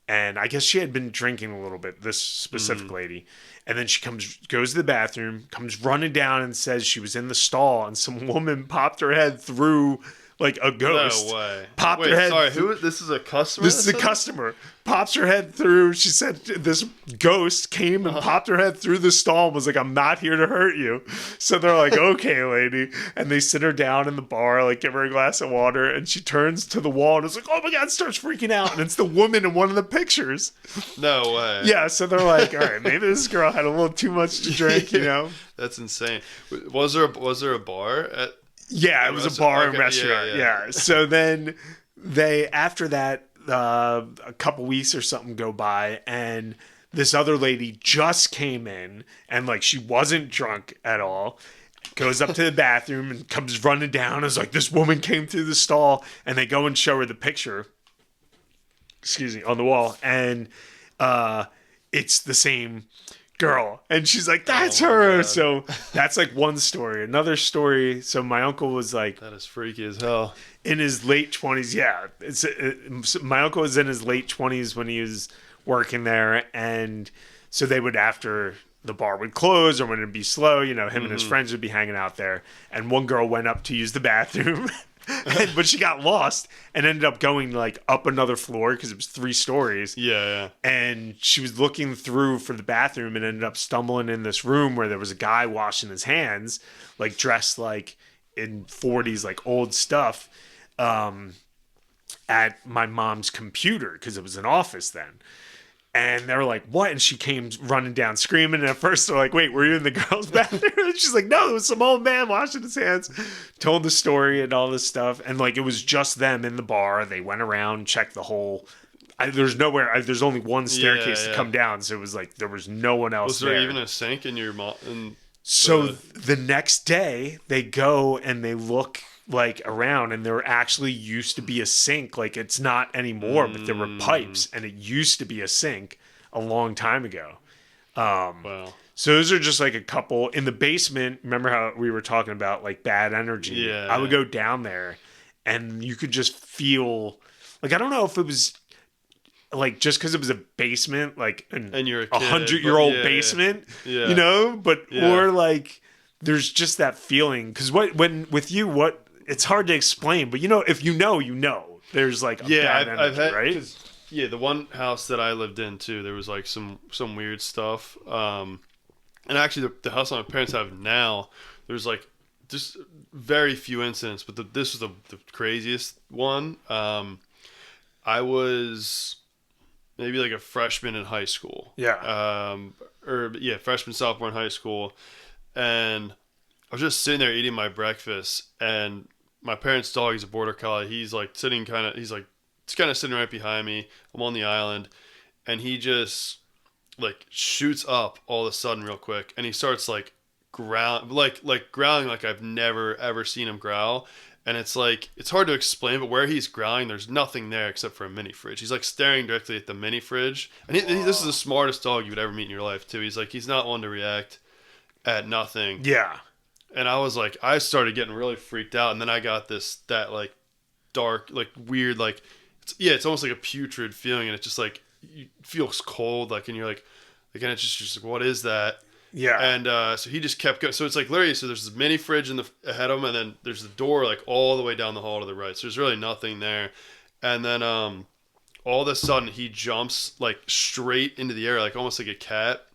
B: And I guess she had been drinking a little bit, this specific lady. And then she goes to the bathroom, comes running down and says she was in the stall, and some woman popped her head through like a ghost.
A: No way.
B: Popped her head.
A: Sorry, this is a customer?
B: This is a customer. Pops her head through. She said this ghost came and popped her head through the stall and was like, I'm not here to hurt you. So they're like, okay, lady. And they sit her down in the bar, like give her a glass of water. And she turns to the wall and is like, oh my God, starts freaking out. And it's the woman in one of the pictures.
A: No way.
B: Yeah. So they're like, all right, maybe this girl had a little too much to drink,
A: That's insane. Was there a bar at...
B: Yeah, it was a bar and restaurant. Yeah. So then after that, a couple weeks or something go by, and this other lady just came in, and like she wasn't drunk at all. Goes up to the bathroom and comes running down. Is like, this woman came through the stall, and they go and show her the picture. Excuse me, on the wall, and it's the same girl, and she's like, that's her. God. So that's like one story. Another story, so my uncle was like,
A: that is freaky as hell,
B: in his late 20s. My uncle was in his late 20s when he was working there, and so they would, after the bar would close or when it'd be slow, him and his friends would be hanging out there, and one girl went up to use the bathroom but she got lost and ended up going like up another floor because it was 3 stories.
A: Yeah.
B: And she was looking through for the bathroom and ended up stumbling in this room where there was a guy washing his hands, like dressed like in 40s, like old stuff, at my mom's computer because it was an office then. And they were like, what? And she came running down screaming. And at first they're like, wait, were you in the girls' bathroom? And she's like, no, it was some old man washing his hands. Told the story and all this stuff. And like, it was just them in the bar. They went around, checked the whole... there's nowhere... there's only one staircase to come down. So it was like, there was no one else there.
A: Was there even a sink in your...
B: So the next day, they go and they look like around, and there actually used to be a sink. Like it's not anymore, but there were pipes, and it used to be a sink a long time ago.
A: Wow.
B: So those are just like a couple in the basement. Remember how we were talking about like bad energy?
A: Yeah.
B: I would go down there, and you could just feel like, I don't know if it was like just because it was a basement, like
A: and you're a
B: 100-year-old basement,
A: yeah.
B: you know, but
A: Yeah.
B: or like there's just that feeling because when with you, what it's hard to explain, but if you know, there's like a bad energy,
A: I've had,
B: right?
A: Yeah, the one house that I lived in too, there was like some weird stuff. And actually, the house my parents have now, there's like just very few incidents, but this was the craziest one. I was maybe like a freshman in high school.
B: Yeah.
A: Freshman, sophomore in high school. And I was just sitting there eating my breakfast, and my parents' dog, he's a border collie. He's like sitting he's kind of sitting right behind me. I'm on the island, and he just like shoots up all of a sudden real quick, and he starts like growling like I've never ever seen him growl. And it's like, it's hard to explain, but where he's growling, there's nothing there except for a mini fridge. He's like staring directly at the mini fridge. And this is the smartest dog you would ever meet in your life, too. He's not one to react at nothing.
B: Yeah.
A: And I was like, I started getting really freaked out. And then I got that like dark, like weird, like, it's almost like a putrid feeling. And it's just like, it feels cold. Like, and you're like, and it's just like, what is that?
B: Yeah.
A: And so he just kept going. So it's like literally, so there's this mini fridge ahead of him, and then there's the door like all the way down the hall to the right. So there's really nothing there. And then all of a sudden he jumps like straight into the air, like almost like a cat,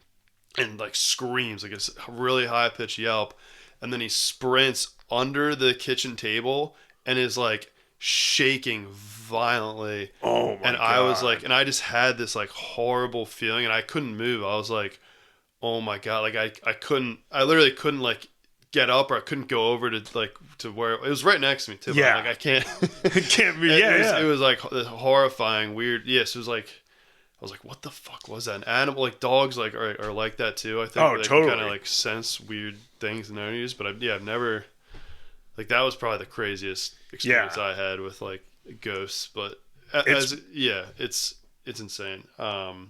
A: and like screams like a really high pitched yelp. And then he sprints under the kitchen table and is like shaking violently.
B: Oh my
A: God. I was like, and I just had this like horrible feeling, and I couldn't move. I was like, oh my God, like I literally couldn't like get up, or I couldn't go over to where it was right next to me too.
B: Yeah.
A: Like I can't,
B: it can't be.
A: It was like this horrifying, weird. Yes. It was like, I was like, what the fuck was that? An animal, like dogs like are like that too. I think
B: they totally
A: kind of like sense weird things in their ears, but I've never, like that was probably the craziest experience I had with like ghosts, but it's insane.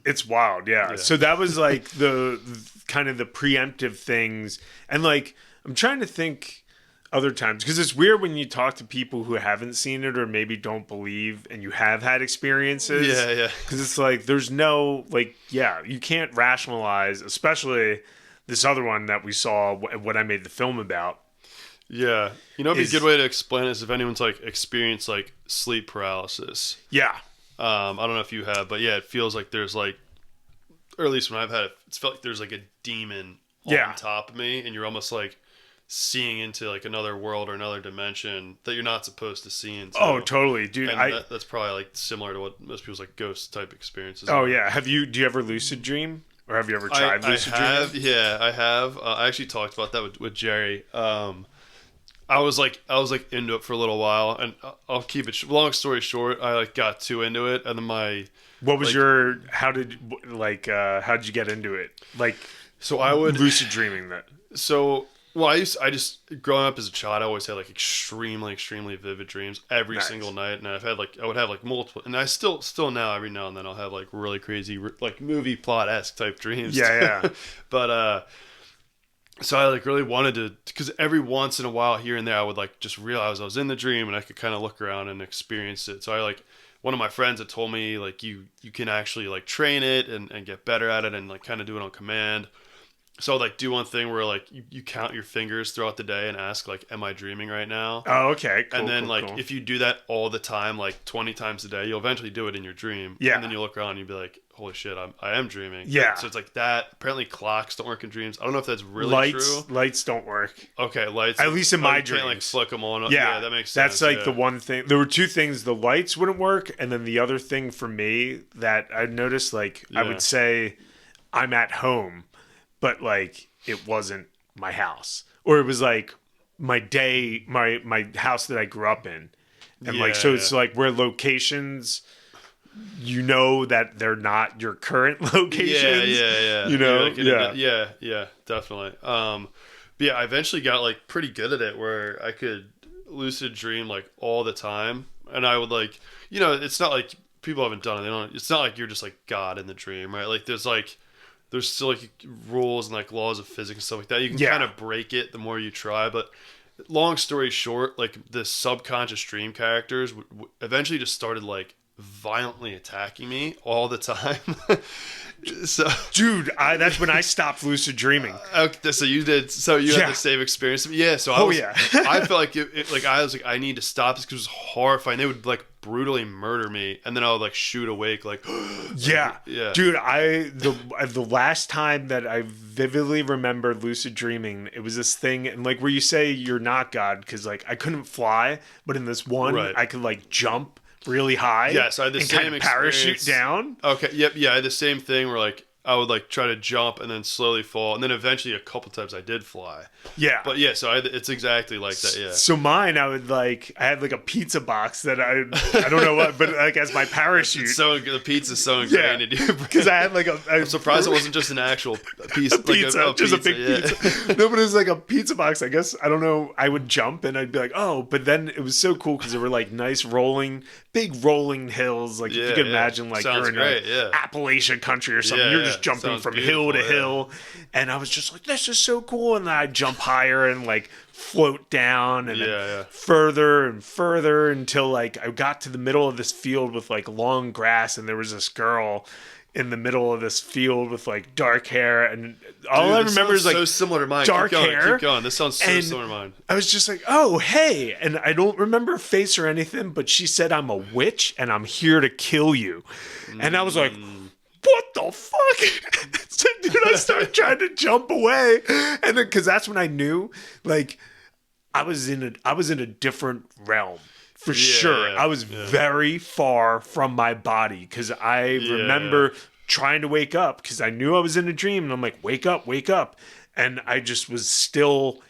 B: It's wild, yeah. So that was like the kind of the preemptive things, and like I'm trying to think other times, because it's weird when you talk to people who haven't seen it or maybe don't believe, and you have had experiences.
A: Yeah.
B: Because it's like there's no you can't rationalize, especially this other one that we saw, what I made the film about.
A: Yeah, it'd be a good way to explain this if anyone's like experienced like sleep paralysis.
B: Yeah.
A: I don't know if you have, but yeah, it feels like there's like, or at least when I've had it, it's felt like there's like a demon on top of me, and you're almost like seeing into like another world or another dimension that you're not supposed to see into.
B: Oh, totally, dude.
A: And that's probably like similar to what most people's like ghost type experiences.
B: Oh yeah. Do you ever lucid dream, or have you ever tried lucid dreaming?
A: Yeah, I have. I actually talked about that with Jerry. I was like into it for a little while, and I'll keep it. Long story short, I like got too into it, and then
B: what was how did you get into it? Like,
A: so I would
B: lucid dreaming that.
A: So, well, I just growing up as a child, I always had like extremely vivid dreams every single night, and I would have like multiple, and I still now every now and then I'll have like really crazy like movie plot-esque type dreams.
B: Yeah.
A: But so I like really wanted to, because every once in a while here and there I would like just realize I was in the dream, and I could kind of look around and experience it. So I like, one of my friends had told me like you can actually like train it and get better at it, and like kind of do it on command. So I'd like do one thing where like you count your fingers throughout the day and ask like, am I dreaming right now?
B: Oh, okay. Cool,
A: and then if you do that all the time, like 20 times a day, you'll eventually do it in your dream.
B: Yeah.
A: And then you look around and you'll be like, holy shit, I am dreaming.
B: Yeah.
A: So it's like that. Apparently clocks don't work in dreams. I don't know if that's really true.
B: Lights don't work.
A: Okay, lights.
B: At least in my
A: you
B: dreams.
A: can't like flick them on.
B: Yeah,
A: that makes sense.
B: That's like the one thing. There were two things. The lights wouldn't work. And then the other thing for me that I noticed, I would say I'm at home, but like it wasn't my house, or it was like my house that I grew up in. And it's like where locations, that they're not your current locations.
A: Yeah, definitely. But yeah, I eventually got like pretty good at it, where I could lucid dream like all the time, and I would like, you know, it's not like people haven't done it. They don't. It's not like you're just like God in the dream, right? Like there's still like rules and like laws of physics and stuff like that. You can kind of break it the more you try, but long story short, like the subconscious dream characters eventually just started like violently attacking me all the time. So,
B: dude, that's when I stopped lucid dreaming.
A: Okay, so you did. So you had the same experience. Yeah. So I felt like like I was like, I need to stop this because it was horrifying. They would like brutally murder me, and then I would like shoot awake. Like,
B: yeah, dude. The last time that I vividly remember lucid dreaming, it was this thing, and like where you say you're not God because like I couldn't fly, but in this one I could like jump really high.
A: Yeah, so I had the same experience.
B: Parachute down.
A: Okay, yep, yeah, I had the same thing where like I would like try to jump and then slowly fall, and then eventually a couple times I did fly.
B: Yeah,
A: but yeah, so it's exactly like that. Yeah.
B: So mine, I had like a pizza box that I don't know what, but like as my parachute.
A: It's so the pizza's so ingrained in you
B: because I had like
A: I'm surprised it wasn't just an actual piece,
B: of pizza,
A: like
B: just a big pizza. No, but it was like a pizza box. I guess I don't know. I would jump and I'd be like, oh, but then it was so cool because there were like nice big rolling hills. Like if you can imagine, like
A: sounds
B: you're in an Appalachian country or something. You're just jumping from hill to hill, and I was just like, this is so cool. And then I'd jump higher and like float down and then further and further until like I got to the middle of this field with like long grass, and there was this girl in the middle of this field with like dark hair, and all I remember is like
A: so similar to mine.
B: Dark hair.
A: Keep going. This sounds so similar to mine.
B: I was just like, oh hey, and I don't remember face or anything, but she said I'm a witch and I'm here to kill you, and I was like, what the fuck? So, dude, I started trying to jump away, and because that's when I knew, like, I was in a different realm for sure. I was very far from my body because I remember trying to wake up because I knew I was in a dream, and I'm like, wake up, and I just was still.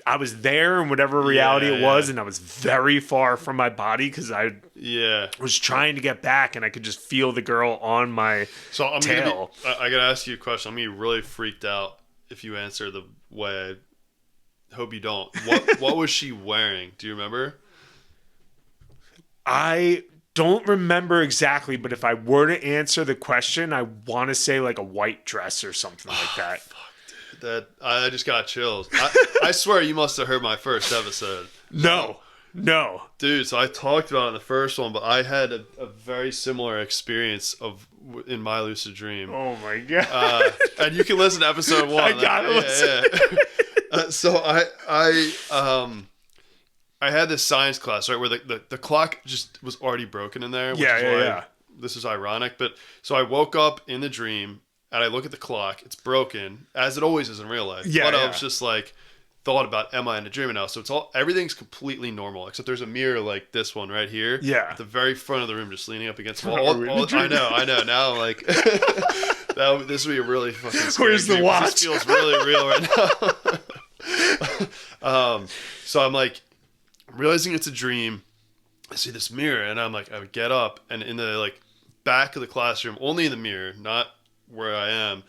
B: I was there in whatever reality it was, and I was very far from my body because I was trying to get back, and I could just feel the girl on my tail.
A: I gotta ask you a question. I'm gonna be really freaked out if you answer the way I hope you don't. What was she wearing? Do you remember?
B: I don't remember exactly, but if I were to answer the question, I want to say like a white dress or something like that.
A: Fuck. That I just got chills. I swear you must have heard my first episode.
B: No,
A: dude. So I talked about it in the first one, but I had a very similar experience in my lucid dream.
B: Oh my god!
A: And you can listen to episode 1.
B: I gotta listen.
A: So I had this science class, right, where the clock just was already broken in there. Which is why this is ironic, but so I woke up in the dream. And I look at the clock, it's broken, as it always is in real life. But I was just like, thought about, am I in a dream now? So everything's completely normal, except there's a mirror like this one right here. Yeah. At the very front of the room, just leaning up against the wall. I know. Now I'm like, this would be a really fucking scary
B: Where's the watch?
A: This feels really real right now. So I'm like, realizing it's a dream. I see this mirror, and I'm like, I would get up, and in the like back of the classroom, only in the mirror, not where I am,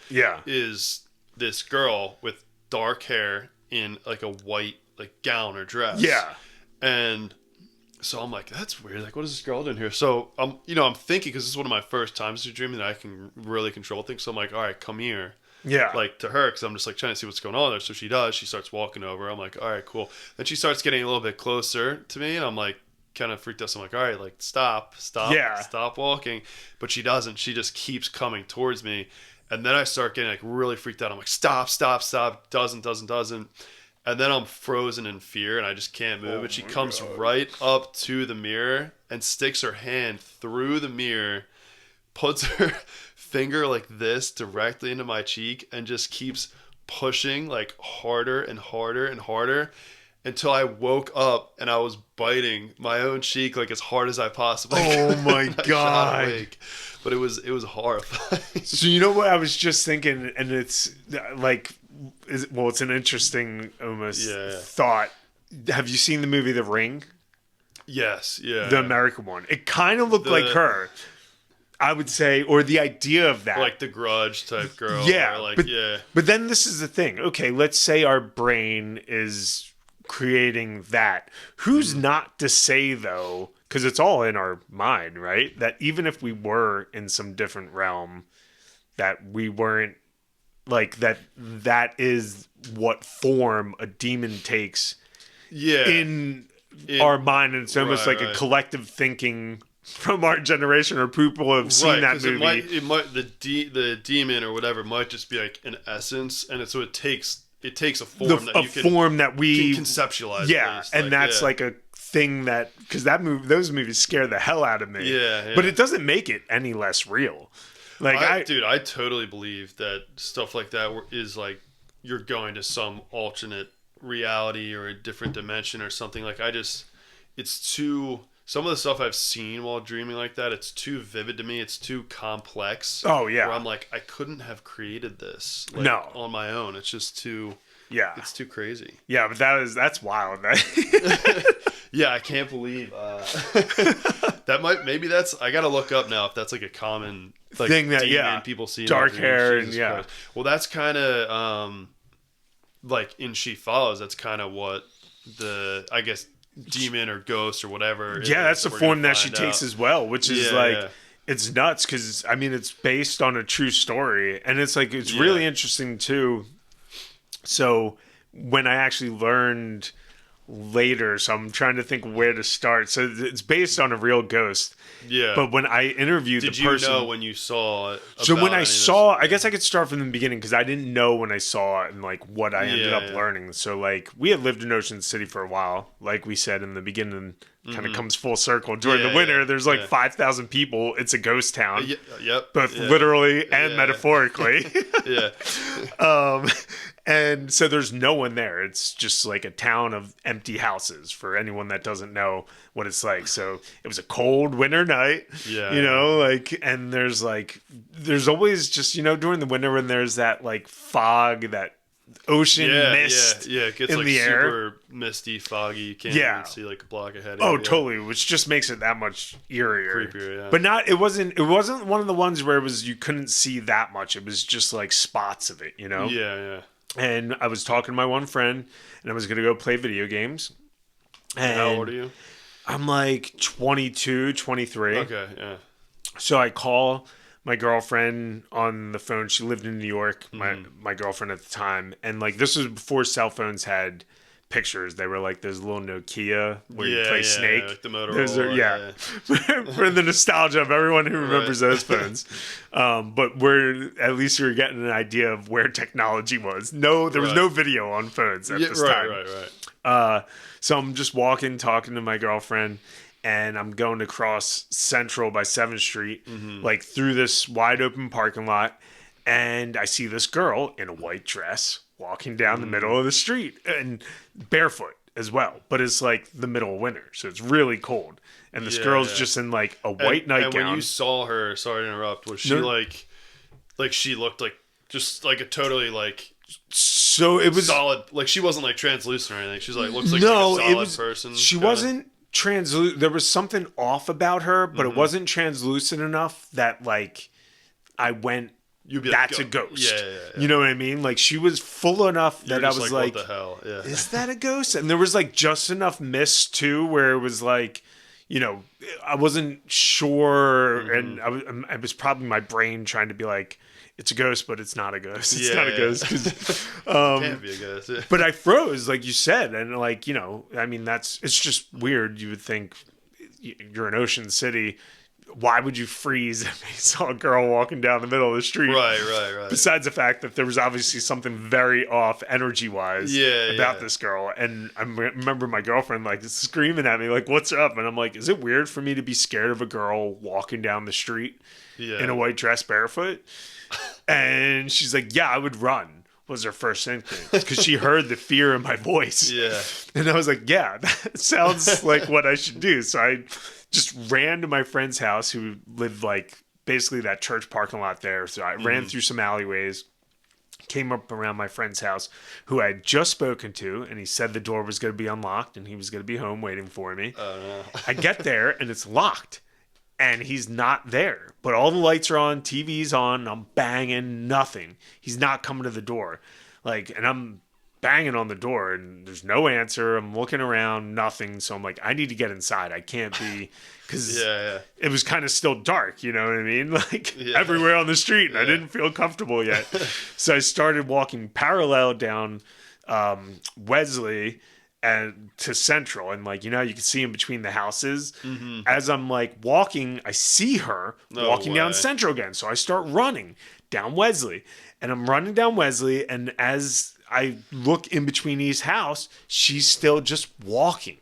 A: is this girl with dark hair in like a white like gown or dress. Yeah. And so I'm like, that's weird. Like, what is this girl doing here? So I'm thinking, because this is one of my first times dreaming that I can really control things. So I'm like, all right, come here. Yeah. Like to her, because I'm just like trying to see what's going on there. So she does. She starts walking over. I'm like, all right, cool. Then she starts getting a little bit closer to me, and I'm like, kind of freaked out. So I'm like, all right, like stop walking. But she doesn't. She just keeps coming towards me. And then I start getting like really freaked out. I'm like, stop. Doesn't. And then I'm frozen in fear and I just can't move. And she comes right up to the mirror and sticks her hand through the mirror, puts her finger like this directly into my cheek, and just keeps pushing like harder and harder and harder, until I woke up and I was biting my own cheek like as hard as I possibly could.
B: Oh my god!
A: But it was horrifying.
B: So you know what I was just thinking, and it's like, it's an interesting almost thought. Have you seen the movie The Ring?
A: Yes, yeah,
B: the American one. It kind of looked like her, I would say, or the idea of that,
A: like the Grudge type girl.
B: Yeah,
A: or like,
B: but then this is the thing. Okay, let's say our brain is creating that. Who's not to say, though, because it's all in our mind, right? That even if we were in some different realm, that we weren't like that is what form a demon takes in our mind. And it's almost like a collective thinking from our generation, or people have seen that movie.
A: It might the demon or whatever might just be like an essence, and so it takes a form that we can conceptualize.
B: Yeah, and that's like a thing that, because those movies scare the hell out of me.
A: Yeah.
B: But it doesn't make it any less real. Like
A: I totally believe that stuff like that is like you're going to some alternate reality or a different dimension or something. Like it's too. Some of the stuff I've seen while dreaming like that, it's too vivid to me. It's too complex.
B: Oh, yeah.
A: Where I'm like, I couldn't have created this on my own. It's just too...
B: Yeah.
A: It's too crazy.
B: Yeah, but that's wild.
A: Yeah, I can't believe... maybe that's... I got to look up now if that's like a common
B: thing that,
A: people see.
B: Dark hair and,
A: Christ. Well, that's kind of... like in She Follows, that's kind of what the... I guess... demon or ghost or whatever.
B: Yeah, that's the form that she takes as well, which is it's nuts because I mean it's based on a true story, and it's like it's really interesting too. So when I actually learned later, so I'm trying to think where to start. So it's based on a real ghost. Yeah. But when I interviewed the person...
A: Did you know when you saw it?
B: So when I saw... I guess I could start from the beginning because I didn't know when I saw it and like what I ended up learning. So like we had lived in Ocean City for a while. Like we said in the beginning, kind of comes full circle. During the winter, there's like 5,000 people. It's a ghost town. Both literally and metaphorically. And so there's no one there. It's just like a town of empty houses for anyone that doesn't know what it's like. So it was a cold winter night, you know, like, and there's always just, you know, during the winter when there's that like fog, that ocean mist
A: it gets
B: in
A: like
B: the
A: super
B: air.
A: Misty, foggy. You can't even see like a block ahead of you.
B: Totally, which just makes it that much eerier.
A: Creepier,
B: But it wasn't one of the ones where you couldn't see that much. It was just like spots of it, you know?
A: Yeah.
B: And I was talking to my one friend, and I was going to go play video games. And
A: how old are you?
B: I'm like 22, 23.
A: Okay, yeah.
B: So I call my girlfriend on the phone. She lived in New York, my girlfriend at the time. And like this was before cell phones had pictures. They were like those little Nokia where you play Snake.
A: Like the Motorola.
B: Those are, for the nostalgia of everyone who remembers those phones. But at least we were getting an idea of where technology was. There was no video on phones at this time.
A: Right.
B: So I'm just talking to my girlfriend, and I'm going to cross Central by 7th Street, like through this wide open parking lot, and I see this girl in a white dress walking down the middle of the street and barefoot as well. But it's like the middle of winter, so it's really cold. And this girl's just in like a white nightgown.
A: And when you saw her, sorry to interrupt, was she like she looked like just like a totally like...
B: So it was
A: solid. Like she wasn't like translucent or anything. She's like looks like, a solid person.
B: She wasn't translucent. There was something off about her, but it wasn't translucent enough that like I went... That's a ghost.
A: Yeah.
B: You know what I mean? Like she was full enough that I was like,
A: what the hell? Yeah.
B: Is that a ghost? And there was like just enough mist too, where it was like, you know, I wasn't sure, and I was probably my brain trying to be like, it's a ghost, but it's not a ghost. It's not a ghost.
A: Can't be a ghost. Yeah.
B: But I froze, like you said, and like, you know, I mean, it's just weird. You would think you're in Ocean City. Why would you freeze if you saw a girl walking down the middle of the street?
A: Right.
B: Besides the fact that there was obviously something very off energy-wise about this girl. And I remember my girlfriend like screaming at me like, what's up? And I'm like, is it weird for me to be scared of a girl walking down the street in a white dress barefoot? And she's like, yeah, I would run, was her first instinct. Because she heard the fear in my voice.
A: Yeah.
B: And I was like, yeah, that sounds like what I should do. So I just ran to my friend's house, who lived like basically that church parking lot there. So I ran through some alleyways, came up around my friend's house, who I had just spoken to, and he said the door was going to be unlocked and he was going to be home waiting for me.
A: Oh, no.
B: I get there and it's locked and he's not there, but all the lights are on, TV's on, I'm banging, nothing. He's not coming to the door. Like, and I'm banging on the door and there's no answer. I'm looking around, nothing. So I'm like, I need to get inside. I can't be, because it was kind of still dark, you know what I mean? Like everywhere on the street, and I didn't feel comfortable yet. So I started walking parallel down Wesley and to Central, and like, you know, you can see in between the houses. As I'm like walking, I see her walking down Central again. So I start running down Wesley, and I'm running down Wesley, and as I look in between East house, she's still just walking,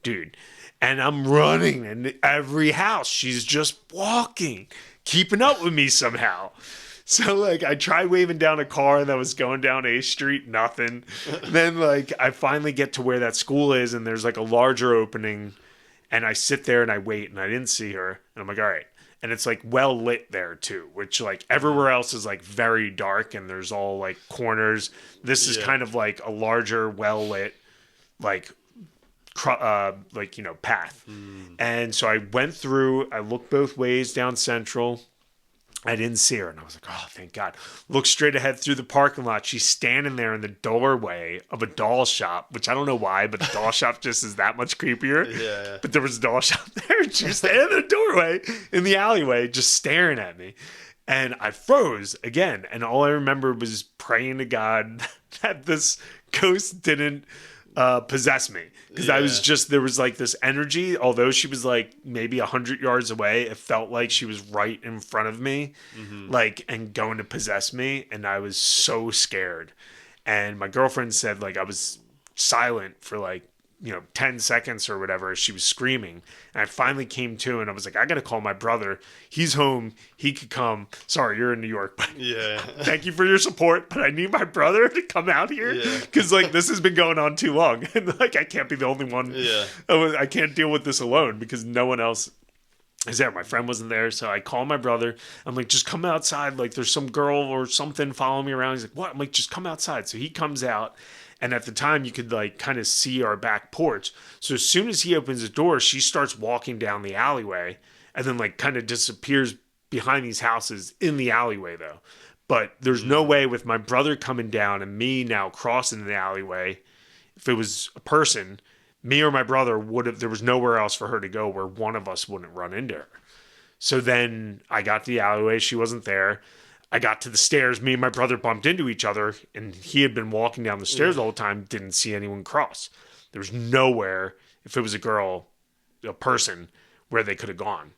B: dude. And I'm running in every house. She's just walking, keeping up with me somehow. So, like, I tried waving down a car that was going down A Street, nothing. Then, like, I finally get to where that school is, and there's, like, a larger opening. And I sit there and I wait, and I didn't see her. And I'm like, all right. And it's, like, well lit there, too, which, like, everywhere else is, like, very dark, and there's all, like, corners. This is kind of, like, a larger, well lit, like, you know, path. And so I went through, I looked both ways down Central. I didn't see her, and I was like, oh, thank God. Look straight ahead through the parking lot. She's standing there in the doorway of a doll shop, which I don't know why, but the doll shop just is that much creepier. Yeah. But there was a doll shop there, and she was standing in the doorway in the alleyway just staring at me. And I froze again, and all I remember was praying to God that this ghost didn't possess me, because I was just, there was like this energy, although she was like maybe 100 yards away, it felt like she was right in front of me, like, and going to possess me, and I was so scared. And my girlfriend said, like, I was silent for like, you know, 10 seconds or whatever as she was screaming, and I finally came to, and I was like, I gotta call my brother, he's home, he could come. Sorry, you're in New York, but thank you for your support, but I need my brother to come out here, because like this has been going on too long, and like I can't be the only one. I can't deal with this alone because no one else is there. My friend wasn't there, so I call my brother. I'm like, just come outside, like there's some girl or something following me around. He's like, what? I'm like, just come outside. So he comes out. And at the time, you could, like, kind of see our back porch. So as soon as he opens the door, she starts walking down the alleyway and then, like, kind of disappears behind these houses in the alleyway, though. But there's no way with my brother coming down and me now crossing the alleyway, if it was a person, me or my brother would have, there was nowhere else for her to go where one of us wouldn't run into her. So then I got to the alleyway. She wasn't there. I got to the stairs. Me and my brother bumped into each other, and he had been walking down the stairs all the time, didn't see anyone cross. There was nowhere, if it was a girl, a person, where they could have gone.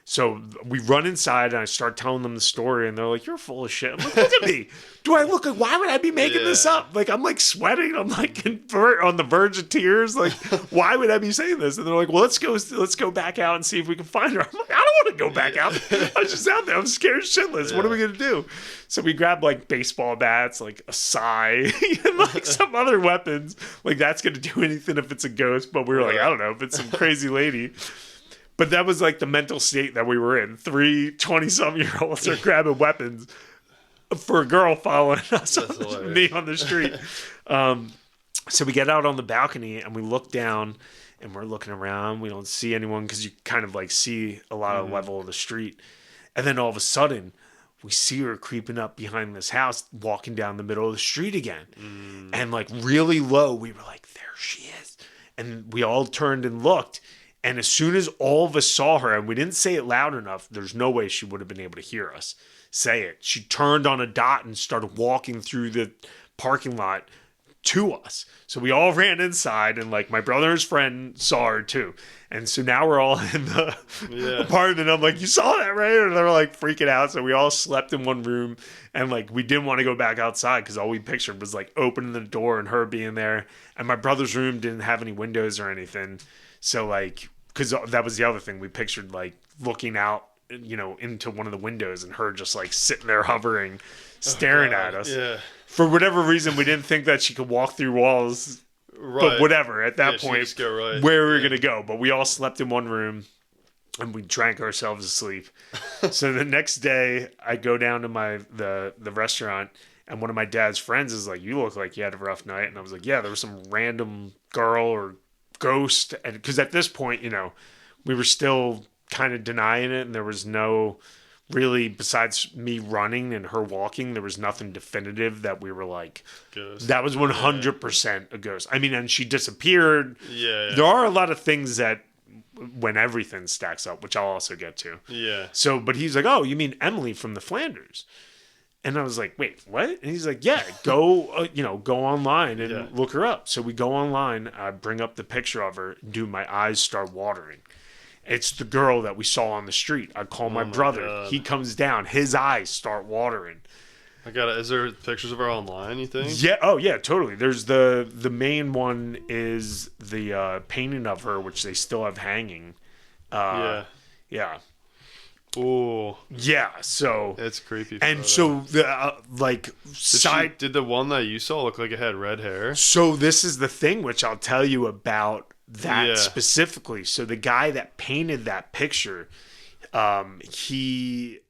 B: So we run inside, and I start telling them the story, and they're like, you're full of shit. I'm like, look at me. Do I look like, why would I be making this up? Like, I'm like sweating. I'm like on the verge of tears. Like, why would I be saying this? And they're like, well, let's go back out and see if we can find her. I'm like, I don't want to go back out. I was just out there. I'm scared shitless. What are we going to do? So we grabbed like baseball bats, like a sigh, and like some other weapons. Like, that's going to do anything if it's a ghost. But we were like, I don't know, if it's some crazy lady. But that was like the mental state that we were in. 3 20-some-year-olds are grabbing weapons for a girl following us, me on the street. So we get out on the balcony and we look down and we're looking around. We don't see anyone because you kind of like see a lot of level of the street. And then all of a sudden, we see her creeping up behind this house, walking down the middle of the street again. And like really low, we were like, there she is. And we all turned and looked. And as soon as all of us saw her, and we didn't say it loud enough, there's no way she would have been able to hear us say it. She turned on a dot and started walking through the parking lot to us. So we all ran inside, and like my brother and his friend saw her too. And so now we're all in the apartment. I'm like, you saw that, right? And they're like freaking out. So we all slept in one room, and like we didn't want to go back outside because all we pictured was like opening the door and her being there. And my brother's room didn't have any windows or anything. So like, because that was the other thing, we pictured like looking out, you know, into one of the windows and her just like sitting there hovering, staring at us. Yeah. For whatever reason, we didn't think that she could walk through walls. Right. But whatever, at that point, where we were going to go. But we all slept in one room and we drank ourselves to sleep. So the next day, I go down to the restaurant, and one of my dad's friends is like, you look like you had a rough night. And I was like, yeah, there was some random girl or ghost. And because at this point, you know, we were still kind of denying it, and there was no really, besides me running and her walking, there was nothing definitive that we were like,
A: Ghost.
B: that was 100% a ghost. I mean, and she disappeared.
A: Yeah.
B: There are a lot of things that when everything stacks up, which I'll also get to.
A: Yeah.
B: So, but he's like, oh, you mean Emily from the Flanders? And I was like, wait, what? And he's like, yeah, go, go online and look her up. So we go online. I bring up the picture of her. Dude, my eyes start watering. It's the girl that we saw on the street. I call my brother. God. He comes down. His eyes start watering.
A: Is there pictures of her online, you think?
B: Yeah. Oh, yeah, totally. There's the main one is the painting of her, which they still have hanging. Yeah.
A: Oh
B: yeah, so
A: it's creepy.
B: And so the
A: did the one that you saw look like it had red hair?
B: So this is the thing, which I'll tell you about that specifically. So the guy that painted that picture, Tony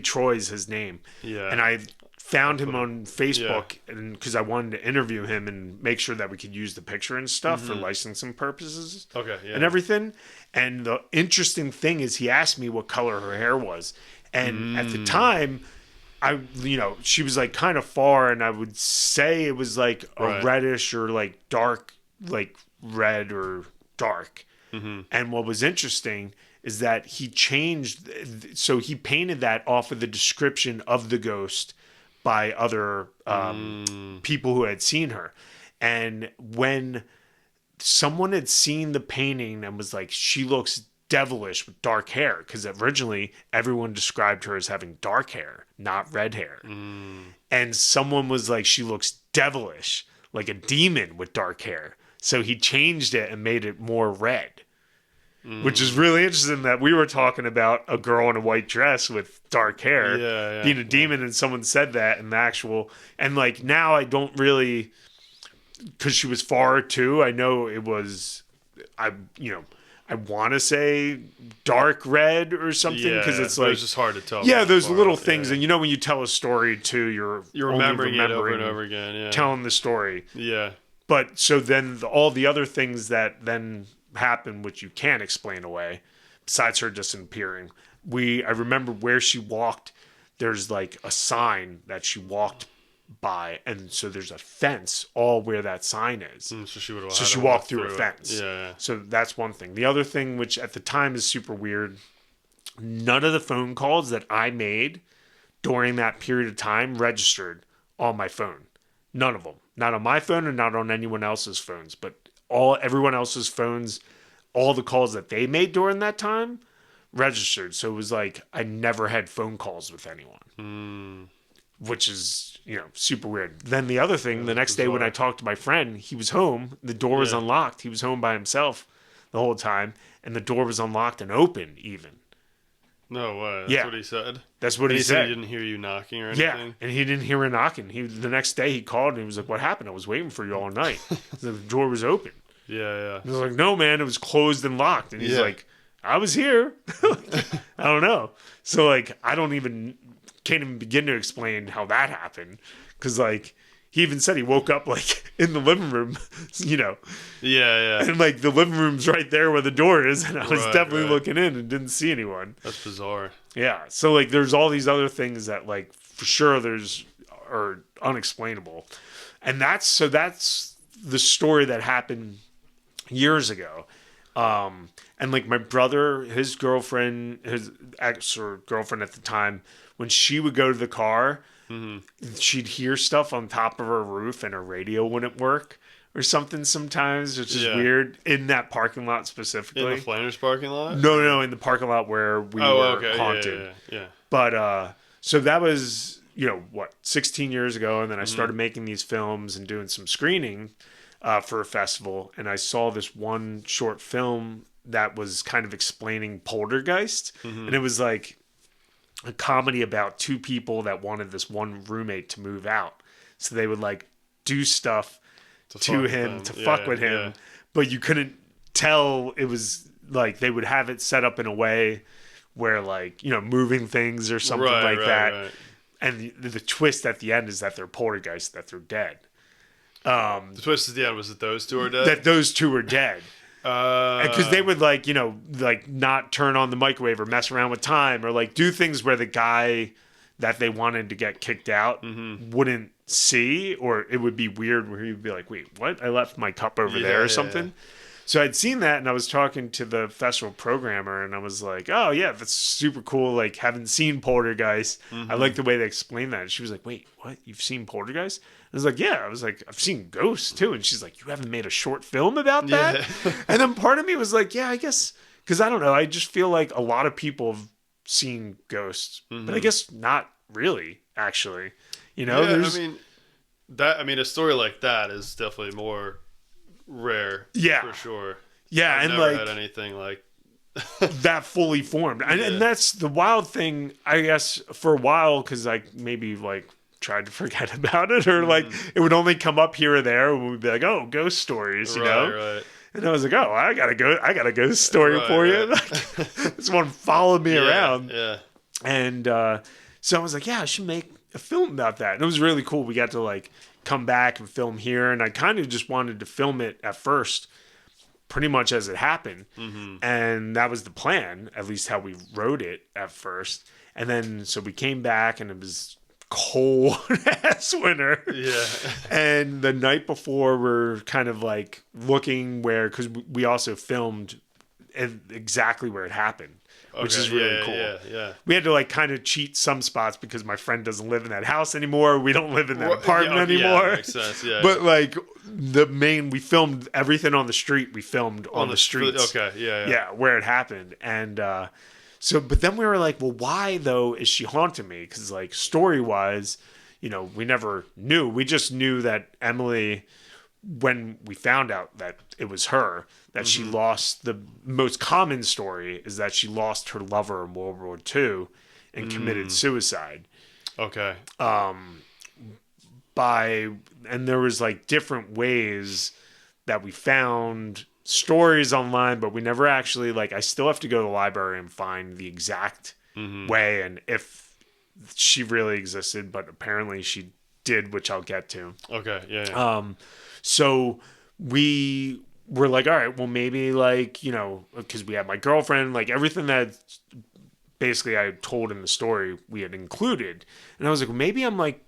B: Troy's his name.
A: Yeah,
B: and I found him on Facebook, and because I wanted to interview him and make sure that we could use the picture and stuff for licensing purposes.
A: Okay,
B: and everything. And the interesting thing is, he asked me what color her hair was, and at the time, she was like kind of far, and I would say it was like a reddish or like dark, like red or dark. And what was interesting is that he changed, so he painted that off of the description of the ghost by other people who had seen her. And when someone had seen the painting and was like, she looks devilish with dark hair, because originally everyone described her as having dark hair, not red hair. And someone was like, she looks devilish, like a demon with dark hair. So he changed it and made it more red. Which is really interesting, that we were talking about a girl in a white dress with dark hair being a demon, and someone said that in the actual, and like now I don't really, because she was far too, I know it was, I want to say dark red or something, because it's like,
A: it's just hard to tell.
B: Yeah, those little things, and when you tell a story too, you're
A: remembering it over and over again,
B: telling the story.
A: Yeah.
B: But so then all the other things that then happen, which you can't explain away, besides her disappearing, I remember where she walked, there's like a sign that she walked by, and so there's a fence all where that sign is.
A: So
B: she walked through a fence.
A: Yeah.
B: So that's one thing. The other thing, which at the time is super weird, none of the phone calls that I made during that period of time registered on my phone. None of them. Not on my phone and not on anyone else's phones, but everyone else's phones, all the calls that they made during that time registered. So it was like I never had phone calls with anyone, which is, super weird. Then the other thing, the next day when I talked to my friend, he was home. The door was unlocked. He was home by himself the whole time, and the door was unlocked and open even.
A: No way. That's what he said?
B: That's what he said.
A: He didn't hear you knocking or anything?
B: Yeah, and he didn't hear her knocking. The next day he called and he was like, what happened? I was waiting for you all night. The door was open.
A: Yeah.
B: He was like, no, man, it was closed and locked. And he's like, I was here. I don't know. So, like, can't even begin to explain how that happened. Because, like, he even said he woke up, like, in the living room,
A: Yeah.
B: And, like, the living room's right there where the door is. And I was definitely looking in and didn't see anyone.
A: That's bizarre.
B: Yeah. So, like, there's all these other things that, like, for sure are unexplainable. And that's the story that happened years ago. And like my brother, his girlfriend, his ex or girlfriend at the time, when she would go to the car, she'd hear stuff on top of her roof and her radio wouldn't work or something sometimes, which is weird, in that parking lot specifically.
A: In the Flanders parking lot?
B: No, in the parking lot where we were haunted.
A: Yeah.
B: But so that was, 16 years ago, and then I started making these films and doing some screening for a festival, and I saw this one short film that was kind of explaining poltergeist, and it was like a comedy about two people that wanted this one roommate to move out, so they would like do stuff to him to fuck with him, but you couldn't tell. It was like they would have it set up in a way where, like, moving things or something like that. Right. And the twist at the end is that they're poltergeists, that they're dead.
A: The twist at the end was that those two are dead?
B: That those two are dead. Because they would like, like not turn on the microwave or mess around with time or like do things where the guy that they wanted to get kicked out wouldn't see, or it would be weird where he would be like, wait, what? I left my cup over there or something. Yeah. So I'd seen that and I was talking to the festival programmer and I was like, oh yeah, that's super cool. Like, haven't seen Poltergeist. I like the way they explained that. And she was like, wait, what? You've seen Poltergeist? I was like, yeah. I was like, I've seen Ghosts too. And she's like, you haven't made a short film about that? Yeah. And then part of me was like, yeah, I guess, because I don't know. I just feel like a lot of people have seen Ghosts, but I guess not really, actually.
A: Yeah, I mean, a story like that is definitely more rare. Yeah, for sure.
B: Yeah,
A: I've
B: and
A: never
B: like
A: had anything like
B: that fully formed, and that's the wild thing, I guess, for a while, because I maybe like tried to forget about it, or like it would only come up here or there, and we'd be like, oh, ghost stories, you know. Right. And I was like, oh, I got a ghost story for you. Like, this one followed me around. Yeah. And so I was like, yeah, I should make a film about that. And it was really cool. We got to like come back and film here. And I kind of just wanted to film it at first, pretty much as it happened. And that was the plan, at least how we wrote it at first. And then, so we came back and it was cold ass winter. Yeah. And the night before we're kind of like looking where, because we also filmed exactly where it happened, which is really cool. Yeah. We had to like kind of cheat some spots because my friend doesn't live in that house anymore. We don't live in that apartment anymore. Yeah, makes sense. Yeah. But like we filmed everything on the street. We filmed on the streets.
A: Okay. Yeah.
B: Yeah, where it happened. And so, but then we were like, well, why though is she haunting me? Because like story-wise, we never knew. We just knew that Emily, when we found out that it was her, that she lost, the most common story is that she lost her lover in World War II and committed suicide.
A: Okay.
B: And there was like different ways that we found stories online, but we never actually, like, I still have to go to the library and find the exact way and if she really existed, but apparently she did, which I'll get to.
A: Okay. Yeah.
B: So we were like, all right, well, maybe like, because we had my girlfriend, like everything that basically I told in the story we had included. And I was like, well, maybe I'm like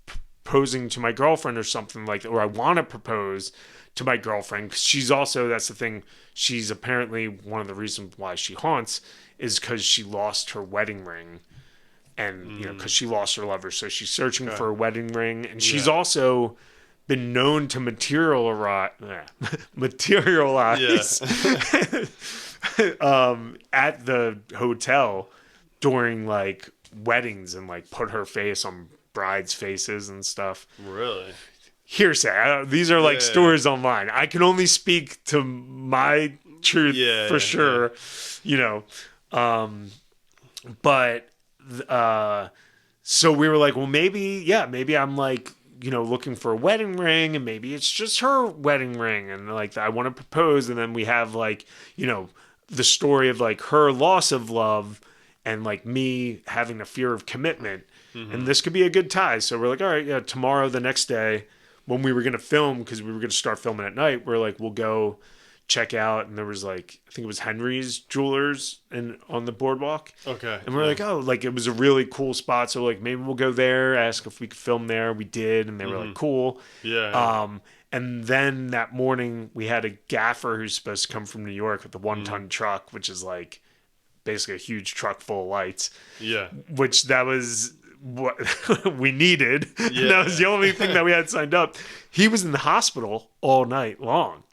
B: proposing to my girlfriend or something like that, or I want to propose to my girlfriend. Because she's also, that's the thing, she's apparently one of the reasons why she haunts is because she lost her wedding ring. And, because she lost her lover. So she's searching for a wedding ring. And she's also been known to materialize at the hotel during like weddings and like put her face on brides' faces and stuff.
A: Really?
B: Hearsay. These are like stories online. I can only speak to my truth for sure. But so we were like, well, maybe I'm like, looking for a wedding ring and maybe it's just her wedding ring. And like, I want to propose. And then we have like, the story of like her loss of love and like me having a fear of commitment. And this could be a good tie. So we're like, all right, tomorrow, the next day when we were going to film, because we were going to start filming at night, we're like, we'll go check out. And there was like, I think it was Henry's Jewelers on the boardwalk.
A: Okay.
B: And we're like, oh, like it was a really cool spot. So like, maybe we'll go there, ask if we could film there. We did. And they were like, cool.
A: Yeah.
B: And then that morning we had a gaffer who's supposed to come from New York with the 1-ton truck, which is like basically a huge truck full of lights.
A: Yeah.
B: Which that was what we needed. Yeah. That was the only thing that we had signed up. He was in the hospital all night long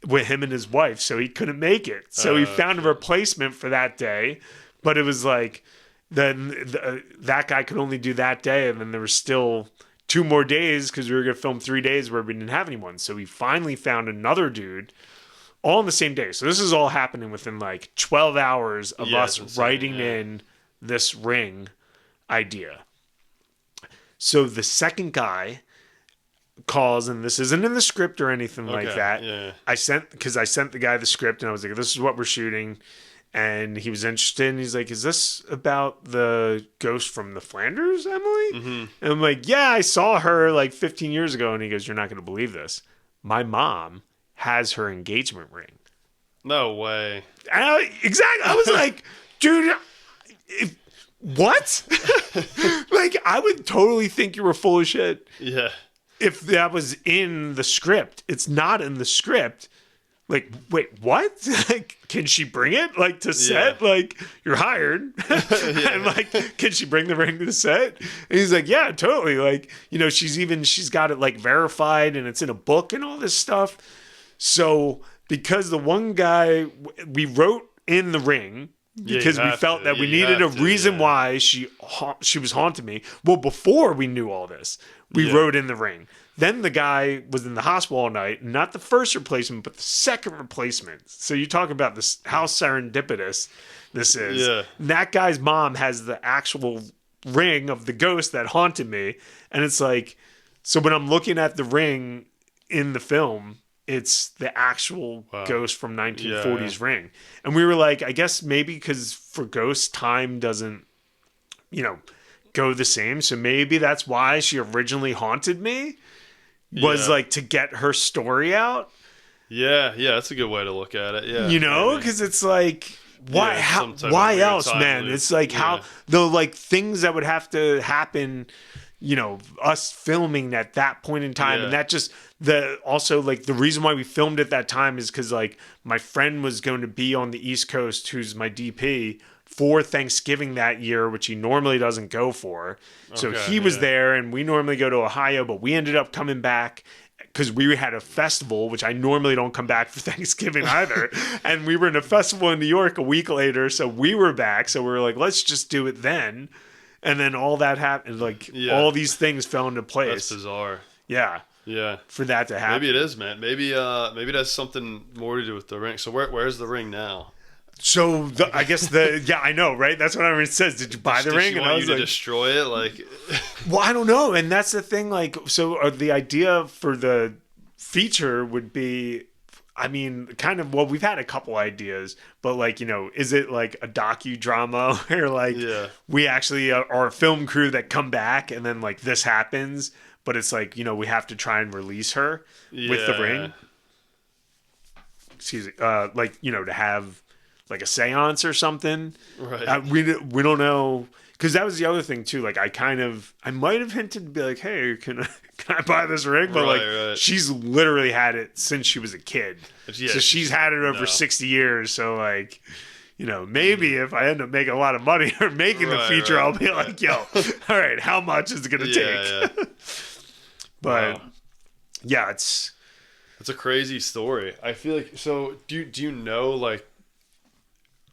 B: with him and his wife, so he couldn't make it. So he found a replacement for that day, but it was like that guy could only do that day, and then there was still 2 more days because we were going to film 3 days where we didn't have anyone. So we finally found another dude all on the same day. So this is all happening within like 12 hours of us writing in this ring idea. So the second guy calls, and this isn't in the script or anything like that. Yeah. I sent the guy the script and I was like, this is what we're shooting. And he was interested and he's like, is this about the ghost from the Flanders, Emily? And I'm like, yeah, I saw her like 15 years ago. And he goes, you're not going to believe this. My mom has her engagement ring.
A: No way.
B: Exactly. I was like, dude, what? Like, I would totally think you were full of shit.
A: Yeah.
B: If that was in the script. It's not in the script. Like, wait, what? Like, can she bring it, like, to set?
A: Yeah.
B: Like, you're hired. And, like, can she bring the ring to the set? And he's like, yeah, totally. Like, you know, she's got it, like, verified, and it's in a book and all this stuff. So, because the one guy, we wrote in the ring, because we felt that we needed a reason why she was haunting me. Well, before we knew all this, we wrote in the ring. Then the guy was in the hospital all night. Not the first replacement, but the second replacement. So you talk about this, how serendipitous this is.
A: Yeah.
B: That guy's mom has the actual ring of the ghost that haunted me. And it's like, so when I'm looking at the ring in the film, it's the actual ghost from 1940s ring. And we were like, I guess maybe because for ghosts, time doesn't, you know, go the same. So maybe that's why she originally haunted me, was like to get her story out.
A: Yeah, that's a good way to look at it. Yeah.
B: You know, because it's like, why why else, man? It's like how the like things that would have to happen, you know, us filming at that point in time. And that just also like the reason why we filmed at that time is because like my friend was going to be on the East Coast, who's my DP, for Thanksgiving that year, which he normally doesn't go for. So he was there, and we normally go to Ohio, but we ended up coming back because we had a festival, which I normally don't come back for Thanksgiving either. And we were in a festival in New York a week later, so we were back. So we were like, let's just do it then. And then all that happened, like all these things fell into place.
A: That's bizarre.
B: Yeah.
A: Yeah.
B: For that to happen.
A: Maybe it is, man. Maybe it has something more to do with the ring. So where's the ring now?
B: So I guess I know, right? That's what everyone says. Did you buy the ring?
A: And I was like, destroy it, like.
B: Well, I don't know, and that's the thing. Like, so the idea for the feature would be, I mean, kind of. Well, we've had a couple ideas, but like, you know, is it like a docudrama where like we actually are a film crew that come back and then like this happens, but it's like, you know, we have to try and release her with the ring. Excuse me, like, you know, to have like a seance or something.
A: Right.
B: We don't know, because that was the other thing too. Like I might have hinted to be like, hey, can I buy this ring? But like she's literally had it since she was a kid. So she's had it over 60 years. So like, you know, maybe if I end up making a lot of money or making the feature, I'll be like, yo, all right, how much is it going to take? But yeah, it's
A: a crazy story. I feel like, so do you know, like,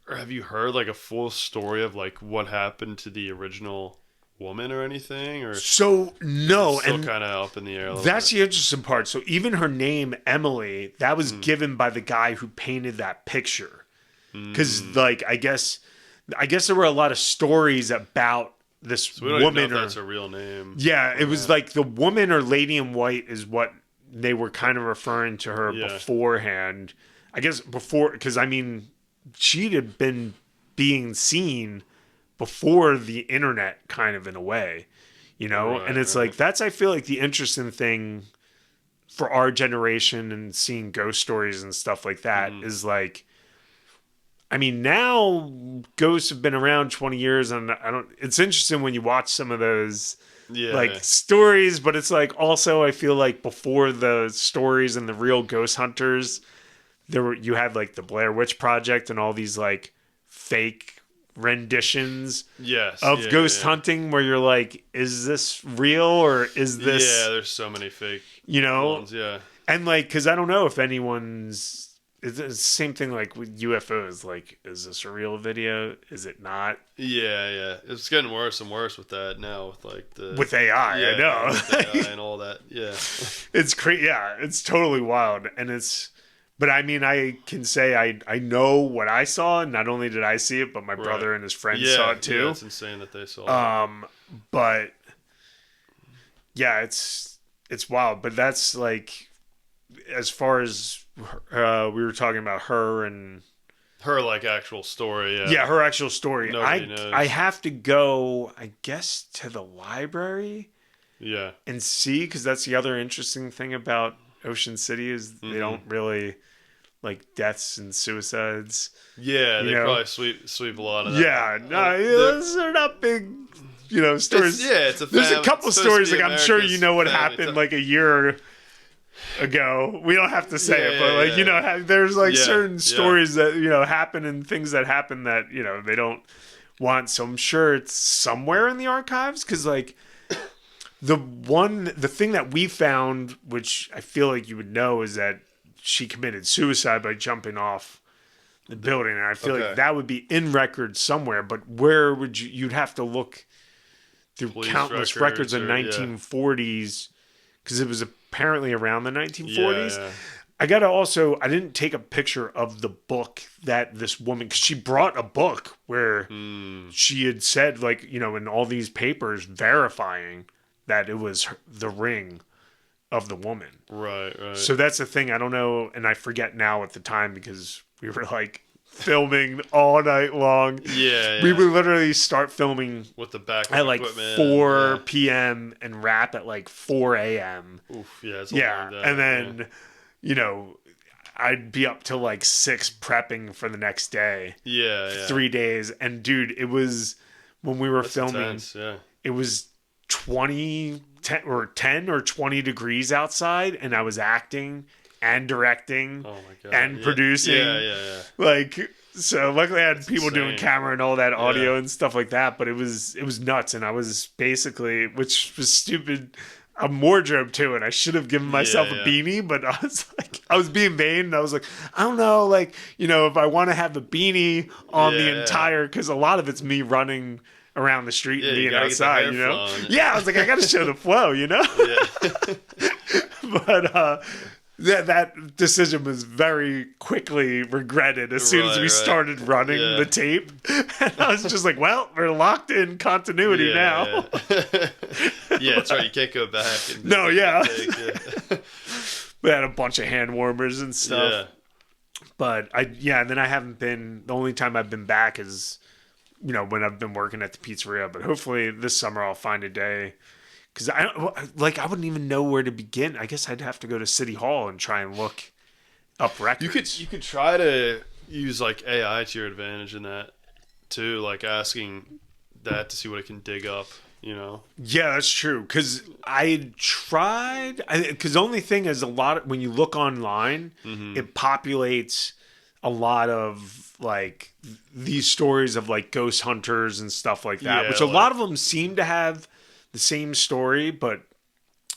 A: or have you heard like a full story of like what happened to the original woman or anything? Or
B: so no,
A: still kind of up in the air.
B: That's the interesting part. So even her name, Emily, that was given by the guy who painted that picture. Because like I guess there were a lot of stories about this woman.
A: Even know if that's a real name.
B: Yeah, it was like the woman or lady in white is what they were kind of referring to her beforehand. I guess before, because I mean, she'd have been being seen before the internet, kind of in a way, you know? And it's like, that's, I feel like the interesting thing for our generation and seeing ghost stories and stuff like that is like, I mean, now ghosts have been around 20 years and it's interesting when you watch some of those like stories, but it's like, also I feel like before the stories and the real ghost hunters, you had like the Blair Witch Project and all these like fake renditions of ghost hunting where you're like, is this real or is this
A: there's so many fake
B: ones, and like, because I don't know if anyone's, it's the same thing like with UFOs, like, is this a real video, is it not?
A: It's getting worse and worse with that now, with like
B: with AI. I know,
A: with AI and all that.
B: It's crazy. It's totally wild. And but I mean, I can say I know what I saw, and not only did I see it, but my brother and his friends saw it too.
A: It's insane that they saw it.
B: But yeah, it's wild. But that's like, as far as we were talking about her and
A: her like actual story.
B: Her actual story.
A: Nobody knows.
B: I have to go, I guess, to the library. And see, because that's the other interesting thing about Ocean City is they don't really like deaths and suicides.
A: Yeah, they probably sweep a lot of that.
B: Yeah, they're not big, stories.
A: It's a
B: There's a couple stories, like I'm sure you know what happened like a year ago. We don't have to say it, but like there's like certain stories that happen and things that happen that they don't want. So I'm sure it's somewhere in the archives, because like the thing that we found, which I feel like you would know, is that she committed suicide by jumping off the building, and I feel like that would be in records somewhere. But where would you'd have to look through police countless records of 1940s, because it was apparently around the 1940s. Yeah. I didn't take a picture of the book that this woman, because she brought a book where she had said, like, in all these papers verifying that it was the ring of the woman. Right. So that's the thing. I don't know, and I forget now at the time, because we were like filming all night long. Yeah. We would literally start filming
A: with the back
B: at like 4 p.m. and wrap at like 4 a.m.
A: Oof, yeah. It's a long day.
B: And then, I'd be up till like 6 prepping for the next day. Yeah. 3 days. And dude, it was, when we were filming, intense, it was 10 or 20 degrees outside, and I was acting and directing and producing. Yeah. Like, so luckily I had people doing camera and all that audio and stuff like that, but it was nuts. And I was basically, which was stupid, a wardrobe too, and I should have given myself a beanie, but I was being vain, and I was like, I don't know, like, if I want to have a beanie on the entire, because a lot of it's me running around the street and being outside, Yeah, I was like, I gotta show the flow, But that decision was very quickly regretted as soon as we started running the tape. And I was just like, well, we're locked in continuity now.
A: Yeah, that's right. You can't go back.
B: No, we had a bunch of hand warmers and stuff. Yeah. But and then I haven't been, the only time I've been back is, when I've been working at the pizzeria. But hopefully this summer I'll find a day. Because I wouldn't even know where to begin. I guess I'd have to go to City Hall and try and look up records.
A: You could try to use like AI to your advantage in that too, like asking that to see what it can dig up.
B: Yeah, that's true. Because I tried. Because the only thing is, when you look online, it populates a lot of like these stories of like ghost hunters and stuff like that, which a lot of them seem to have the same story, but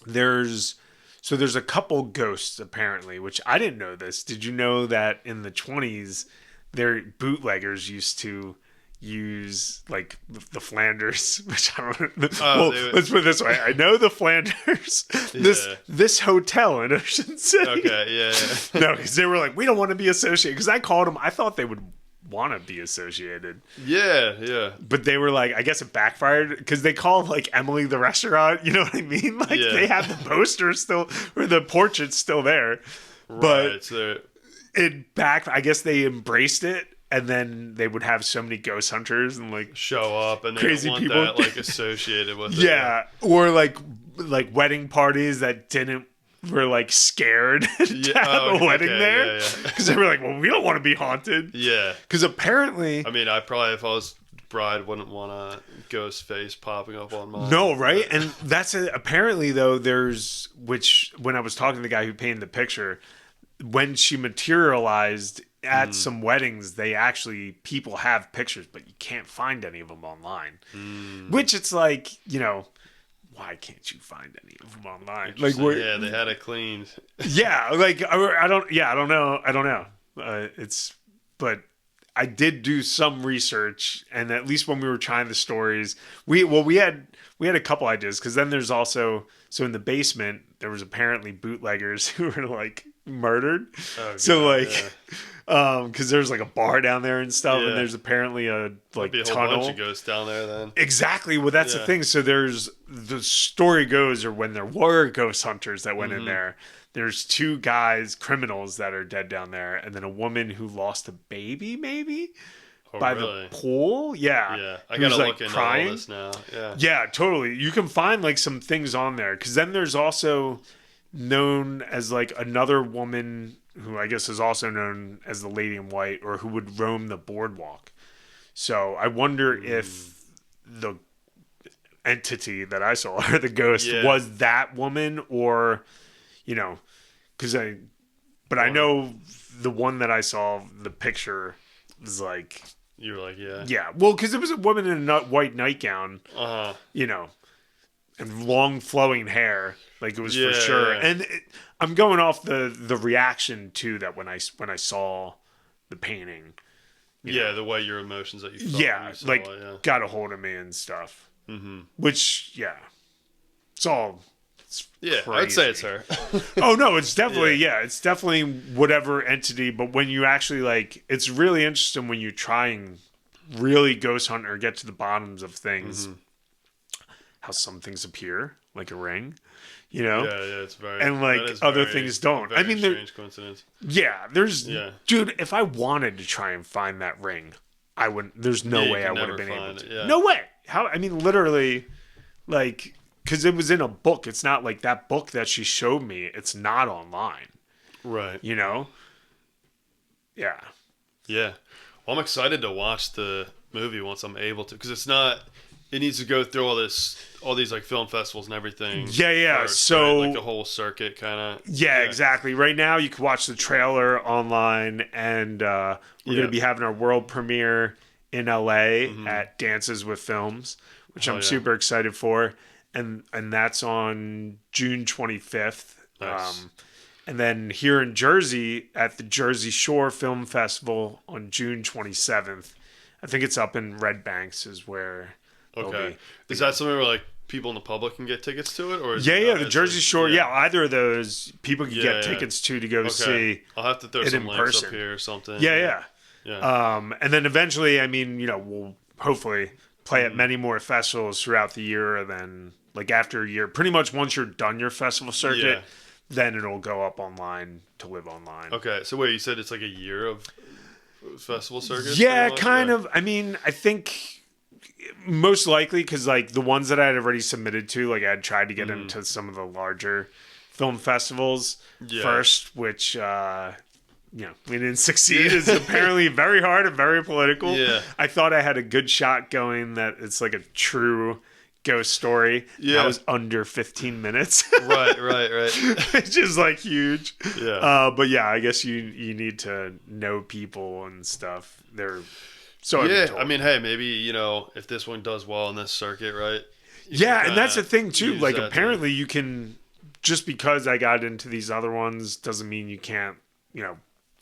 B: there's a couple ghosts apparently, which I didn't know this. Did you know that in the 20s, their bootleggers used to use like the Flanders, which I don't know. Let's put it this way. I know the Flanders, this hotel in Ocean City.
A: Okay, yeah.
B: No, because they were like, we don't want to be associated. Because I called them, I thought they would want to be associated.
A: Yeah.
B: But they were like, I guess it backfired, because they called like Emily the restaurant. You know what I mean? Like they have the poster still, or the portrait's still there. Right. But I guess they embraced it. And then they would have so many ghost hunters and like
A: show up, and they
B: crazy
A: don't want
B: people
A: that like associated with it.
B: Yeah, or like wedding parties that were like scared to have a wedding there, because they were like, well, we don't want to be haunted. Yeah, because apparently,
A: I mean, I probably, if I was bride, wouldn't want a ghost face popping up on mine.
B: No, right? And that's it. Apparently though, which when I was talking to the guy who painted the picture, when she materialized at some weddings, people have pictures, but you can't find any of them online. Which it's like, why can't you find any of them online? Like,
A: they had it cleaned.
B: Yeah, like I don't know. But I did do some research, and at least when we were trying the stories, we had a couple ideas, because then there's also, so in the basement there was apparently bootleggers who were like murdered. Oh, so like. Yeah. Because there's like a bar down there and stuff, and there's apparently a
A: whole
B: tunnel.
A: Bunch of ghosts down there then.
B: Exactly. Well, that's the thing. So the story goes, or when there were ghost hunters that went in there, there's 2 guys, criminals, that are dead down there, and then a woman who lost a baby, maybe by the pool. Yeah.
A: I gotta look into all this now.
B: Yeah, totally. You can find like some things on there, because then there's also known as like another woman who I guess is also known as the Lady in White, or who would roam the boardwalk. So I wonder if the entity that I saw, or the ghost, was that woman, or, you know, because I know the one that I saw, the picture was like,
A: you were like,
B: yeah, well, because it was a woman in a white nightgown, you know, and long flowing hair, like it was for sure. And I'm going off the reaction too, that when I saw the painting,
A: the way your emotions that you felt,
B: got a hold of me and stuff. Which, it's all. Crazy.
A: I'd say it's her.
B: Oh no, it's definitely it's definitely whatever entity. But when you actually like, it's really interesting when you try and really ghost hunt or get to the bottoms of things. How some things appear, like a ring, you know?
A: Yeah, it's very,
B: and like other things don't. I mean,
A: strange coincidence.
B: Dude, if I wanted to try and find that ring, I wouldn't. There's no way I would have been able to.
A: Yeah.
B: No way. How? I mean, literally, like, because it was in a book. It's not like that book that she showed me. It's not online.
A: Right.
B: You know? Yeah.
A: Yeah. Well, I'm excited to watch the movie once I'm able to, because it's not. It needs to go through all these like film festivals and everything.
B: Yeah.
A: First,
B: so
A: like the whole circuit, kind of.
B: Yeah, exactly. Right now, you can watch the trailer online, and we're going to be having our world premiere in LA at Dances with Films, which I'm super excited for, and that's on June 25th.
A: Nice.
B: And then here in Jersey at the Jersey Shore Film Festival on June 27th. I think it's up in Red Banks is where.
A: Okay. Is that something where like people in the public can get tickets to it, or is
B: the Jersey Shore, either of those people can get tickets to go see.
A: I'll have to throw some links up here or something.
B: Yeah. And then eventually, I mean, we'll hopefully play at many more festivals throughout the year, and then like after a year, pretty much once you're done your festival circuit, then it'll go up online to live online.
A: Okay, so wait, you said it's like a year of festival circuits?
B: Yeah, kind of. I mean, I think. Most likely, because like the ones that I had already submitted to, like I had tried to get into some of the larger film festivals first, which we didn't succeed. It's apparently very hard and very political.
A: Yeah,
B: I thought I had a good shot going that it's like a true ghost story.
A: Yeah,
B: that was under 15 minutes.
A: right.
B: Which is like huge.
A: Yeah,
B: but yeah, I guess you need to know people and stuff. They're. So
A: I mean, hey, maybe, if this one does well in this circuit, right?
B: And that's the thing, too. Like, apparently you can, just because I got into these other ones, doesn't mean you can't,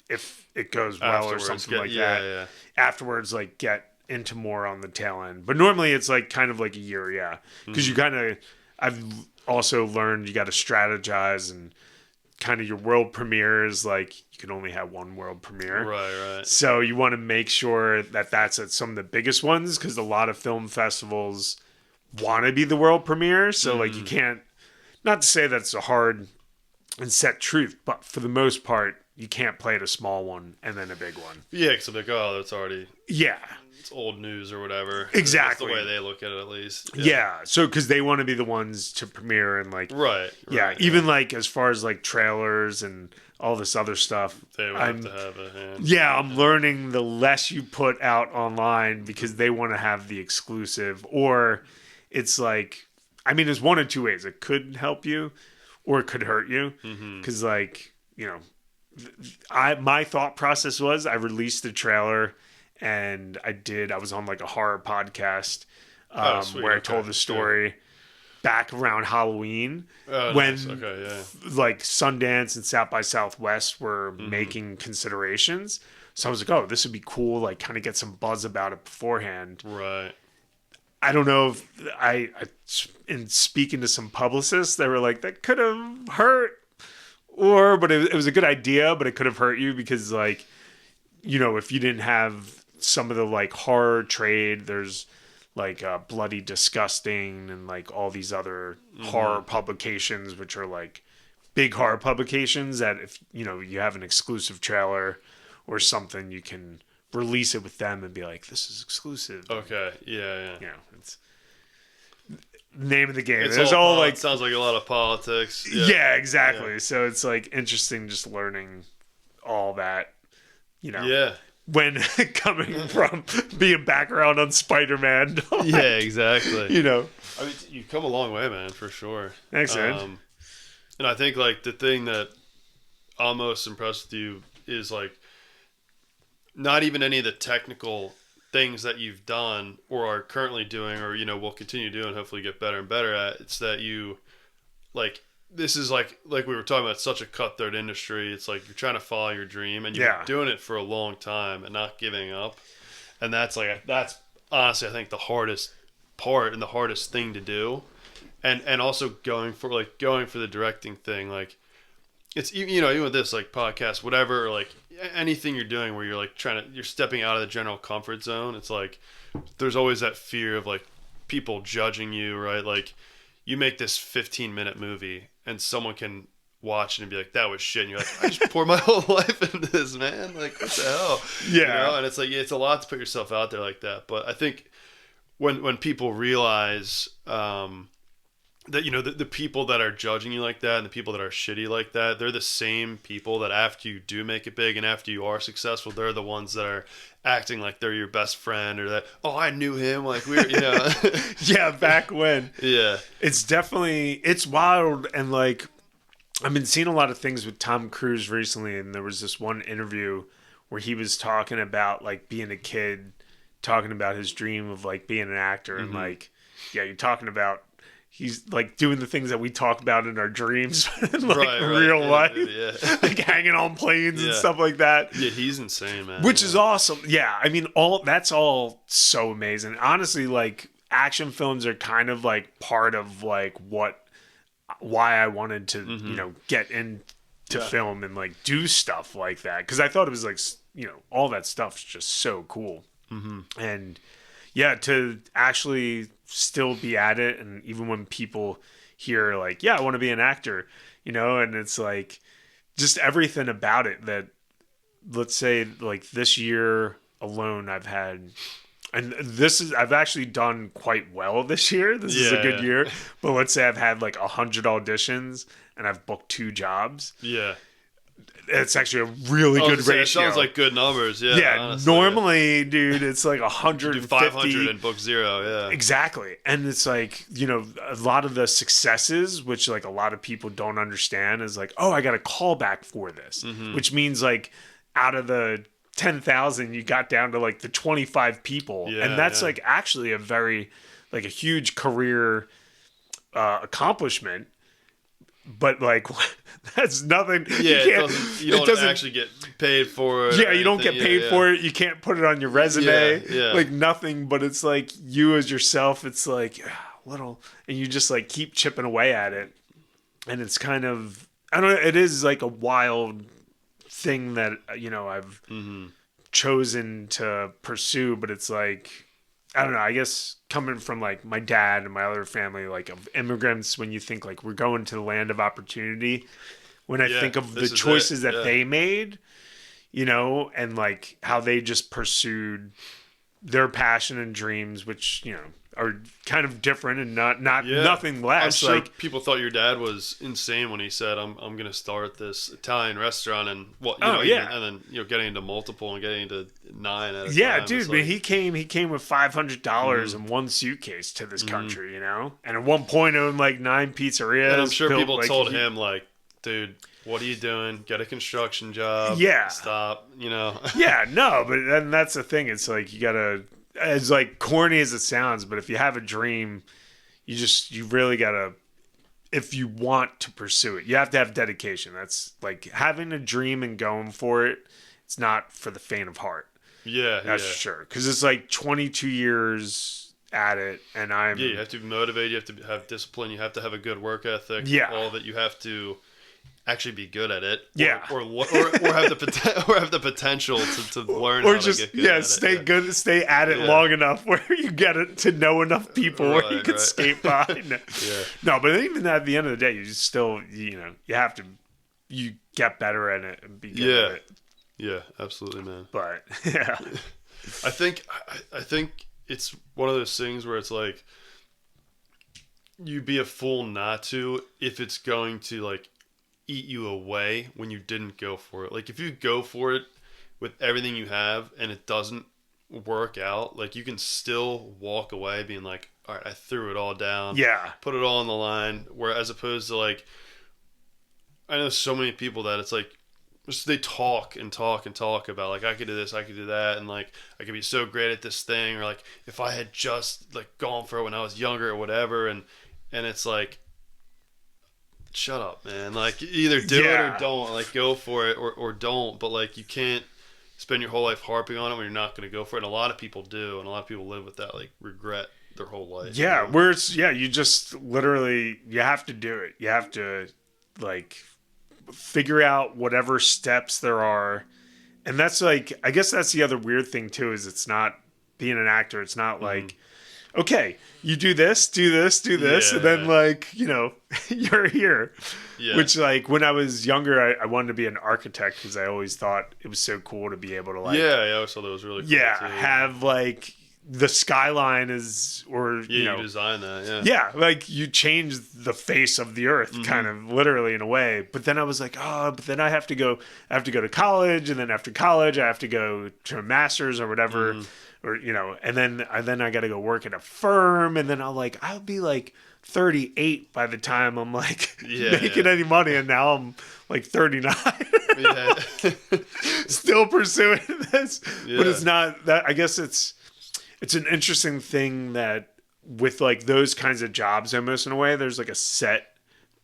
B: if it goes well or something like that. Yeah. Afterwards, like, get into more on the tail end. But normally it's, like, kind of like a year, Because you kind of, I've also learned you got to strategize, and kind of your world premieres, like, you can only have one world premiere.
A: Right.
B: So you want to make sure that that's at some of the biggest ones, because a lot of film festivals want to be the world premiere. So like you can't, not to say that's a hard and set truth, but for the most part, you can't play at a small one and then a big one.
A: Yeah, because I'm like, that's already...
B: Yeah.
A: It's old news or whatever.
B: Exactly.
A: That's the way they look at it, at least.
B: Yeah. So, because they want to be the ones to premiere and like...
A: Right.
B: Even like as far as like trailers and all this other stuff.
A: They would have to have a hand.
B: Yeah, I'm learning the less you put out online, because they want to have the exclusive, or it's like... I mean, there's one of two ways. It could help you or it could hurt you. Because like, my thought process was I released the trailer, and I was on like a horror podcast where I told the story back around Halloween when like Sundance and South by Southwest were making considerations. So I was like, oh, this would be cool. Like kind of get some buzz about it beforehand.
A: Right.
B: I don't know if I in speaking to some publicists, they were like, that could have hurt, but it was a good idea, but it could have hurt you because like, if you didn't have some of the like horror trade, there's like Bloody Disgusting and like all these other horror publications, which are like big horror publications that if, you have an exclusive trailer or something, you can release it with them and be like, this is exclusive.
A: Okay. Yeah.
B: It's name of the game.
A: There's all like, sounds like a lot of politics.
B: Yeah, exactly. Yeah. So it's like interesting just learning all that,
A: Yeah.
B: when coming from being background on Spider-Man. Like,
A: Yeah, exactly.
B: I
A: mean, you've come a long way, man, for sure.
B: Thanks, man.
A: And I think, like, the thing that I'm most impressed with you is, like, not even any of the technical things that you've done or are currently doing or, will continue doing, hopefully get better and better at. It's that you, like, this is like we were talking about, such a cutthroat industry. It's like you're trying to follow your dream and you've been doing it for a long time and not giving up. And that's honestly, I think, the hardest part and the hardest thing to do. And also going for the directing thing. Like, it's, even with this, like, podcast, whatever, or like anything you're doing where you're like you're stepping out of the general comfort zone. It's like, there's always that fear of, like, people judging you, right? Like, you make this 15-minute movie and someone can watch it and be like, that was shit. And you're like, I just poured my whole life into this, man. Like, what the hell?
B: Yeah.
A: And it's like, it's a lot to put yourself out there like that. But I think when people realize, that, the people that are judging you like that and the people that are shitty like that, they're the same people that after you do make it big and after you are successful, they're the ones that are acting like they're your best friend, or that, oh, I knew him, like, we're,
B: Yeah, back when.
A: Yeah.
B: It's wild. And, like, I've been seeing a lot of things with Tom Cruise recently, and there was this one interview where he was talking about, like, being a kid, talking about his dream of, like, being an actor. And, like, yeah, you're talking about, he's, like, doing the things that we talk about in our dreams in, like, real life. Yeah. Like, hanging on planes and stuff like that.
A: Yeah, he's insane, man.
B: Which is awesome. Yeah, I mean, that's all so amazing. Honestly, like, action films are kind of, like, part of, like, why I wanted to, get into film and, like, do stuff like that. Because I thought it was, like, all that stuff's just so cool. Mm-hmm. And, yeah, to actually still be at it, and even when people hear, like, yeah, I want to be an actor, and it's like just everything about it that, let's say, like, this year alone I've actually done quite well this year. This is a good year, but let's say I've had like 100 auditions and I've booked 2 jobs.
A: Yeah.
B: It's actually a really good ratio.
A: It sounds like good numbers. Yeah.
B: Yeah.
A: Honestly,
B: normally, dude, it's like 150.
A: 500 and book 0. Yeah.
B: Exactly. And it's like, a lot of the successes, which, like, a lot of people don't understand, is like, oh, I got a callback for this, which means, like, out of the 10,000, you got down to, like, the 25 people. Yeah, and that's like actually a very, like, a huge career accomplishment. But, like, that's nothing.
A: Yeah, you don't actually get paid for it.
B: Yeah, you don't get paid for it. You can't put it on your resume.
A: Yeah.
B: Like, nothing. But it's like, you as yourself, it's like little, and you just, like, keep chipping away at it. And it's kind of, I don't know, it is like a wild thing that, I've chosen to pursue. But it's like, I don't know, I guess coming from, like, my dad and my other family, like, of immigrants, when you think, like, we're going to the land of opportunity, when I think of the choices that they made, and, like, how they just pursued their passion and dreams, which, are kind of different and nothing less.
A: I'm sure
B: like,
A: people thought your dad was insane when he said, "I'm going to start this Italian restaurant," and and then getting into multiple and getting into 9 at a time.
B: Yeah, dude, but he came with $500 in one suitcase to this country, and at one point owned like 9 pizzerias.
A: And I'm sure people told him, like, dude, what are you doing? Get a construction job.
B: Yeah,
A: stop.
B: Yeah, no, but then that's the thing. It's like, you gotta. As, like, corny as it sounds, but if you have a dream, you really gotta, if you want to pursue it, you have to have dedication. That's like having a dream and going for it. It's not for the faint of heart.
A: Yeah,
B: that's for sure. Because it's like 22 years at it, and
A: you have to be motivated. You have to have discipline. You have to have a good work ethic.
B: Yeah,
A: all of it. You have to actually be good at it, or have the potential to learn, or how to get good at it.
B: Stay at it long enough where you get it to know enough people where you can skate by. No, but even at the end of the day, you just still, you have to, you get better at it and be good at it.
A: Yeah, absolutely, man.
B: But yeah,
A: I think it's one of those things where it's like, you'd be a fool not to, if it's going to, like, eat you away when you didn't go for it. Like if you go for it with everything you have and it doesn't work out, like you can still walk away being like, all right, I threw it all down.
B: Yeah.
A: Put it all on the line. Where as opposed to like, I know so many people that it's like, just they talk and talk and talk about like, I could do this, I could do that, and like I could be so great at this thing, or like if I had just like gone for it when I was younger or whatever, and it's like, shut up, man. Like either do it or don't. Like go for it or don't. But like you can't spend your whole life harping on it when you're not going to go for it. And a lot of people do, and a lot of people live with that like regret their whole life.
B: Yeah, where it's you just literally you have to do it. You have to like figure out whatever steps there are. And that's like, I guess that's the other weird thing too, is it's not being an actor. It's not like, okay, you do this, and then like, you know, you're here. Yeah. Which like when I was younger, I wanted to be an architect because I always thought it was so cool to be able to like,
A: I always thought that was really cool too.
B: Have like the skyline is, or you know,
A: design that,
B: like you change the face of the earth, kind of literally in a way. But then I was like, but then I have to go to college, and then after college, I have to go to a master's or whatever, or you know, and then I got to go work at a firm, and then I'll be like 38 by the time I'm like making any money, and now I'm like 39. Still pursuing this, but it's not that. I guess it's an interesting thing that with like those kinds of jobs, almost in a way, there's like a set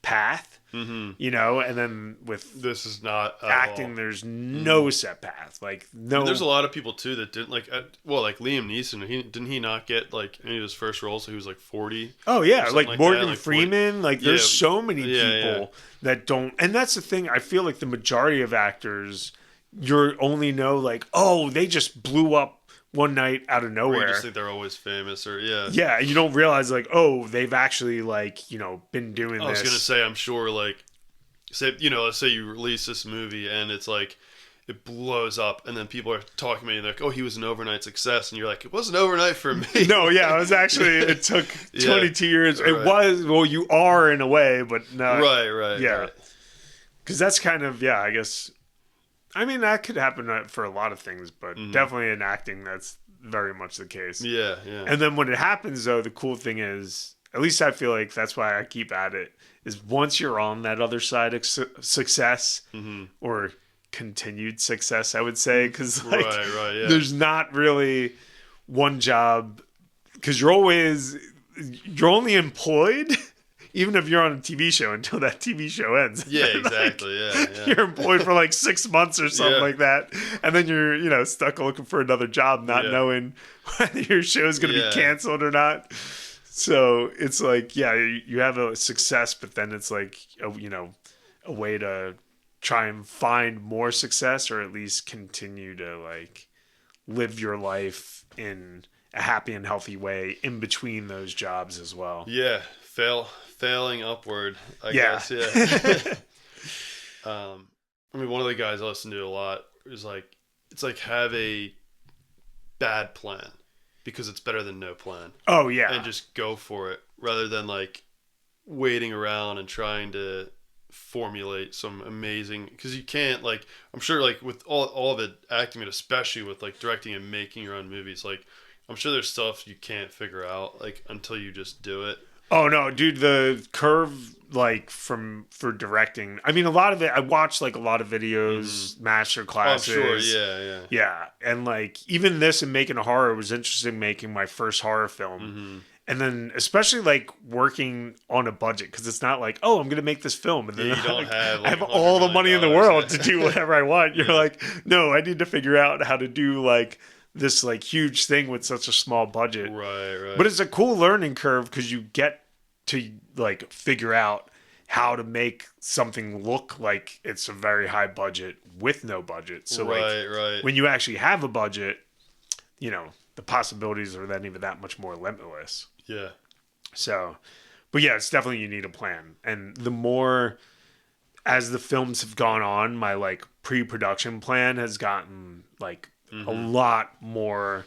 B: path, you know, and then with
A: this is not
B: acting, there's no set path. Like no,
A: and there's a lot of people too that didn't like. Like Liam Neeson, didn't he not get like any of his first roles? So he was like 40.
B: Oh yeah, like Morgan Freeman. Like there's so many people that don't, and that's the thing. I feel like the majority of actors, you only know like, oh, they just blew up one night out of nowhere.
A: Or you just think they're always famous, or
B: yeah, you don't realize like, oh, they've actually like, you know, been doing this.
A: I was gonna say, I'm sure like, say, you know, let's say you release this movie and it's like it blows up, and then people are talking about you like, oh, he was an overnight success, and you're like, it wasn't overnight for me.
B: No, it was actually, it took 22 years. Right. It was, well, you are in a way, but no.
A: Right.
B: Because that's kind of, I guess. I mean, that could happen for a lot of things, but definitely in acting, that's very much the case.
A: Yeah.
B: And then when it happens, though, the cool thing is, at least I feel like that's why I keep at it, is once you're on that other side of success, or continued success, I would say, because like, there's not really one job, because you're only employed even if you're on a TV show until that TV show ends.
A: Yeah, exactly.
B: You're employed for like 6 months or something like that. And then you're, you know, stuck looking for another job, not knowing whether your show is going to be canceled or not. So it's like, you have a success, but then it's like, a way to try and find more success, or at least continue to like live your life in a happy and healthy way in between those jobs as well.
A: Yeah. Failing upward, I guess. Yeah. I mean, one of the guys I listen to a lot is like, it's like have a bad plan because it's better than no plan.
B: Oh yeah.
A: And just go for it rather than like waiting around and trying to formulate some amazing, because you can't, like, I'm sure like with all of it, acting it, especially with like directing and making your own movies, like I'm sure there's stuff you can't figure out like until you just do it.
B: Oh no, dude, the curve like for directing. I mean, a lot of it, I watched like a lot of videos, master classes.
A: Oh, sure,
B: yeah. And like even this and making a horror was interesting, making my first horror film. And then especially like working on a budget, because it's not like, oh, I'm going to make this film and then I have all the money in the world to do whatever I want. You're like, no, I need to figure out how to do like this like huge thing with such a small budget.
A: Right.
B: But it's a cool learning curve because you get to like figure out how to make something look like it's a very high budget with no budget. So like when you actually have a budget, you know, the possibilities are then even that much more limitless.
A: Yeah.
B: So, but yeah, it's definitely, you need a plan. And the more as the films have gone on, my like pre-production plan has gotten like a lot more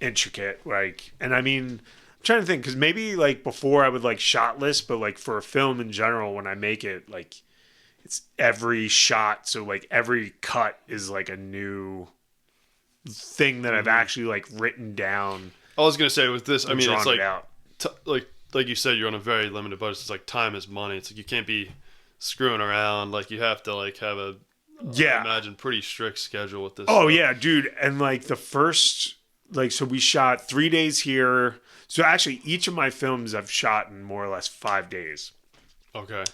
B: intricate. Like, and I mean, I'm trying to think, because maybe like before I would like shot list, but like for a film in general, when I make it, like it's every shot. So like every cut is like a new thing that I've actually like written down.
A: I was gonna say with this, I mean, it's like like you said, you're on a very limited budget. It's like time is money. It's like you can't be screwing around. Like you have to like have a I imagine pretty strict schedule with this.
B: Oh yeah, dude. And like the first so we shot 3 days here. So actually each of my films I've shot in more or less 5 days.
A: Okay.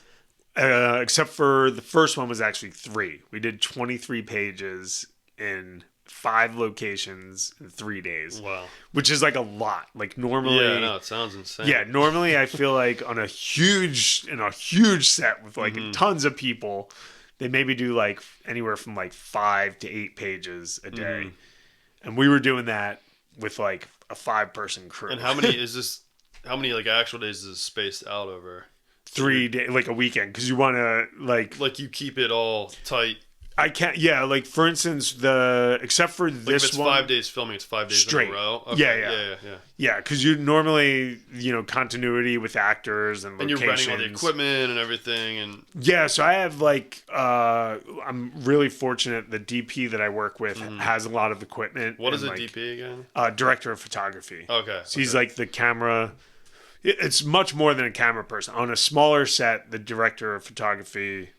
B: Except for the first one was actually 3. We did 23 pages in 5 locations in 3 days.
A: Wow.
B: Which is like a lot. Like normally.
A: Yeah, no, it sounds insane.
B: Yeah, normally I feel like on a huge set with like tons of people, they maybe do like anywhere from like 5 to 8 pages a day. And we were doing that with like a 5-person crew.
A: And how many like actual days is this spaced out over?
B: 3 days, like a weekend, because you want to like
A: you keep it all tight.
B: I can't. Yeah, like for instance, except for this
A: if it's
B: one,
A: 5 days filming, it's 5 days
B: straight.
A: in a row. Okay.
B: Yeah. Yeah, because you normally continuity with actors and locations.
A: And you're renting all the equipment and everything, and
B: yeah. So I have like I'm really fortunate. The DP that I work with has a lot of equipment.
A: What is a
B: like,
A: DP again?
B: Director of photography.
A: Okay.
B: So he's like the camera. It's much more than a camera person. On a smaller set, the director of photography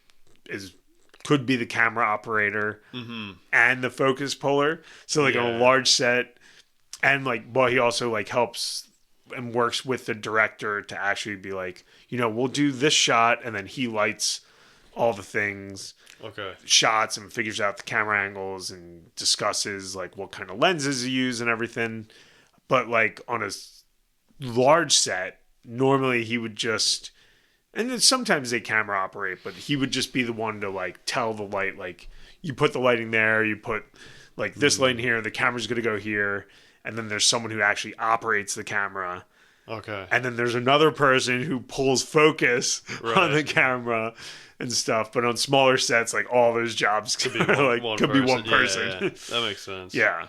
B: could be the camera operator and the focus puller. So like on a large set, and like, well, he also like helps and works with the director to actually be like, we'll do this shot, and then he lights all the things, shots, and figures out the camera angles and discusses like what kind of lenses to use and everything. But like on a large set, normally he would just. And then sometimes they camera operate, but he would just be the one to like tell the light, like you put the lighting there, you put like this light in here, the camera's going to go here. And then there's someone who actually operates the camera.
A: Okay.
B: And then there's another person who pulls focus on the camera and stuff. But on smaller sets, like all those jobs could be one person.
A: Yeah. That makes sense.
B: Yeah.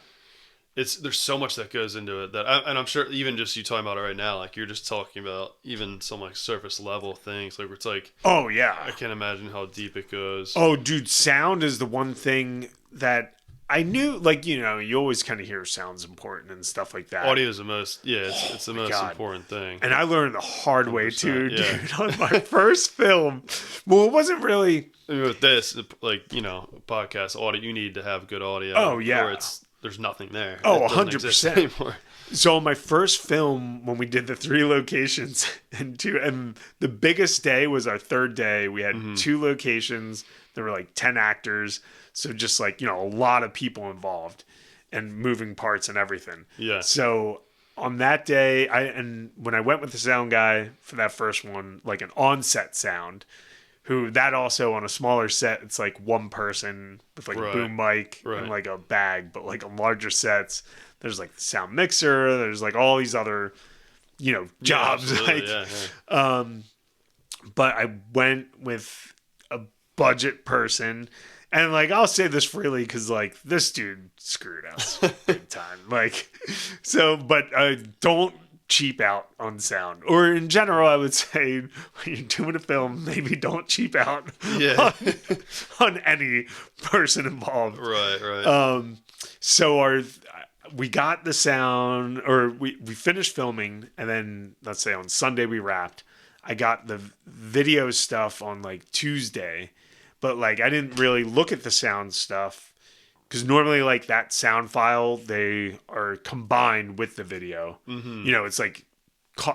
A: There's so much that goes into it and I'm sure even just you talking about it right now, like you're just talking about even some like surface level things, like where it's like,
B: oh yeah,
A: I can't imagine how deep it goes.
B: Oh dude, sound is the one thing that I knew, like, you always kind of hear sound's important and stuff like that.
A: Audio is the most, it's the most important thing.
B: And I learned the hard way too, dude, on my first film. Well, it wasn't really.
A: I mean, with this, like, podcast audio, you need to have good audio.
B: Oh yeah.
A: Or there's nothing there.
B: Oh, 100%. So on my first film, when we did the 3 locations and the biggest day was our 3rd day. We had 2 locations. There were like 10 actors. So just like, a lot of people involved and moving parts and everything.
A: Yeah.
B: So on that day, when I went with the sound guy for that first one, like an on-set sound, that also on a smaller set, it's like one person with like a boom mic and like a bag. But like on larger sets, there's like the sound mixer. There's like all these other, jobs. But I went with a budget person, and like I'll say this freely because like this dude screwed us big time. Like, so, but don't cheap out on sound, or in general I would say when you're doing a film, maybe don't cheap out on any person involved. So we got the sound, or we finished filming, and then let's say on Sunday we wrapped. I got the video stuff on like Tuesday, but like I didn't really look at the sound stuff because normally like that sound file, they are combined with the video. It's like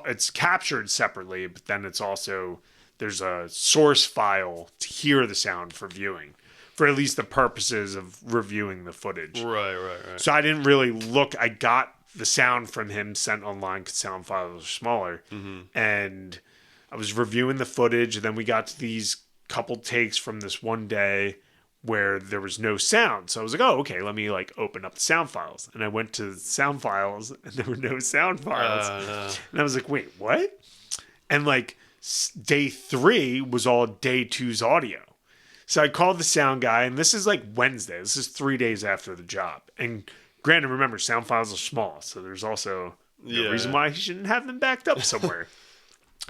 B: it's captured separately, but then it's also there's a source file to hear the sound for viewing, for at least the purposes of reviewing the footage.
A: Right.
B: So I didn't really look. I got the sound from him sent online because sound files are smaller, and I was reviewing the footage, and then we got to these couple takes from this one day where there was no sound. So I was like, oh, okay, let me like open up the sound files. And I went to sound files, and there were no sound files. And I was like, wait, what? And like day 3 was all day 2's audio. So I called the sound guy, and this is like Wednesday. This is 3 days after the job. And granted, remember, sound files are small. So there's also no reason why he shouldn't have them backed up somewhere.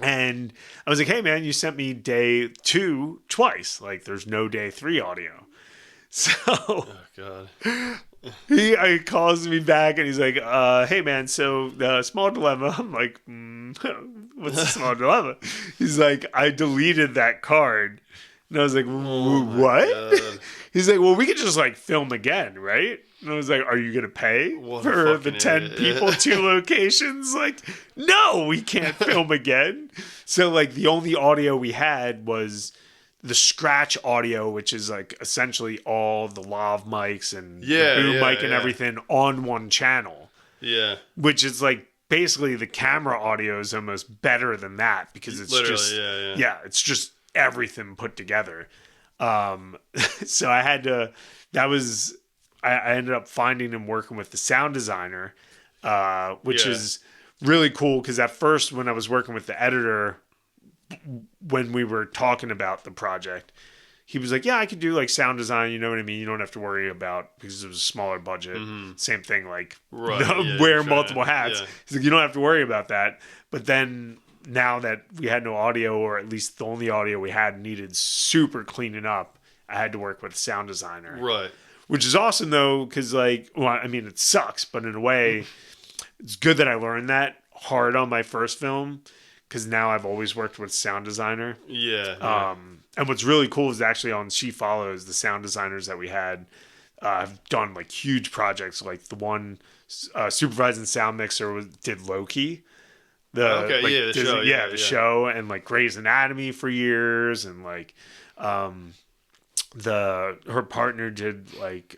B: And I was like, hey, man, you sent me day 2 twice. Like, there's no day 3 audio. So
A: Oh God.
B: he calls me back and he's like, hey, man, so the small dilemma. I'm like, what's the small dilemma? He's like, I deleted that card. And I was like, what? He's like, well, we could just like film again, right? And I was like, are you going to pay for the 10 people, 2 locations? Like, no, we can't film again. So like the only audio we had was the scratch audio, which is like essentially all the lav mics and the boom mic and everything on one channel.
A: Yeah.
B: Which is like basically the camera audio is almost better than that because it's
A: literally,
B: just, it's just everything put together. So I had to, I ended up finding and working with the sound designer, which is really cool because at first when I was working with the editor, when we were talking about the project, he was like, yeah, I could do like sound design. You know what I mean? You don't have to worry about, because it was a smaller budget. Same thing, like wear multiple hats. Yeah. He's like, you don't have to worry about that. But then now that we had no audio, or at least the only audio we had needed super cleaning up, I had to work with a sound designer.
A: Right.
B: Which is awesome though, because like, well, I mean, it sucks, but in a way, it's good that I learned that hard on my first film, because now I've always worked with sound designer.
A: Yeah.
B: And what's really cool is actually on She Follows, the sound designers that we had have done like huge projects. Like the one supervising sound mixer did Loki.
A: The show.
B: The show, and like Grey's Anatomy for years, and like her partner did like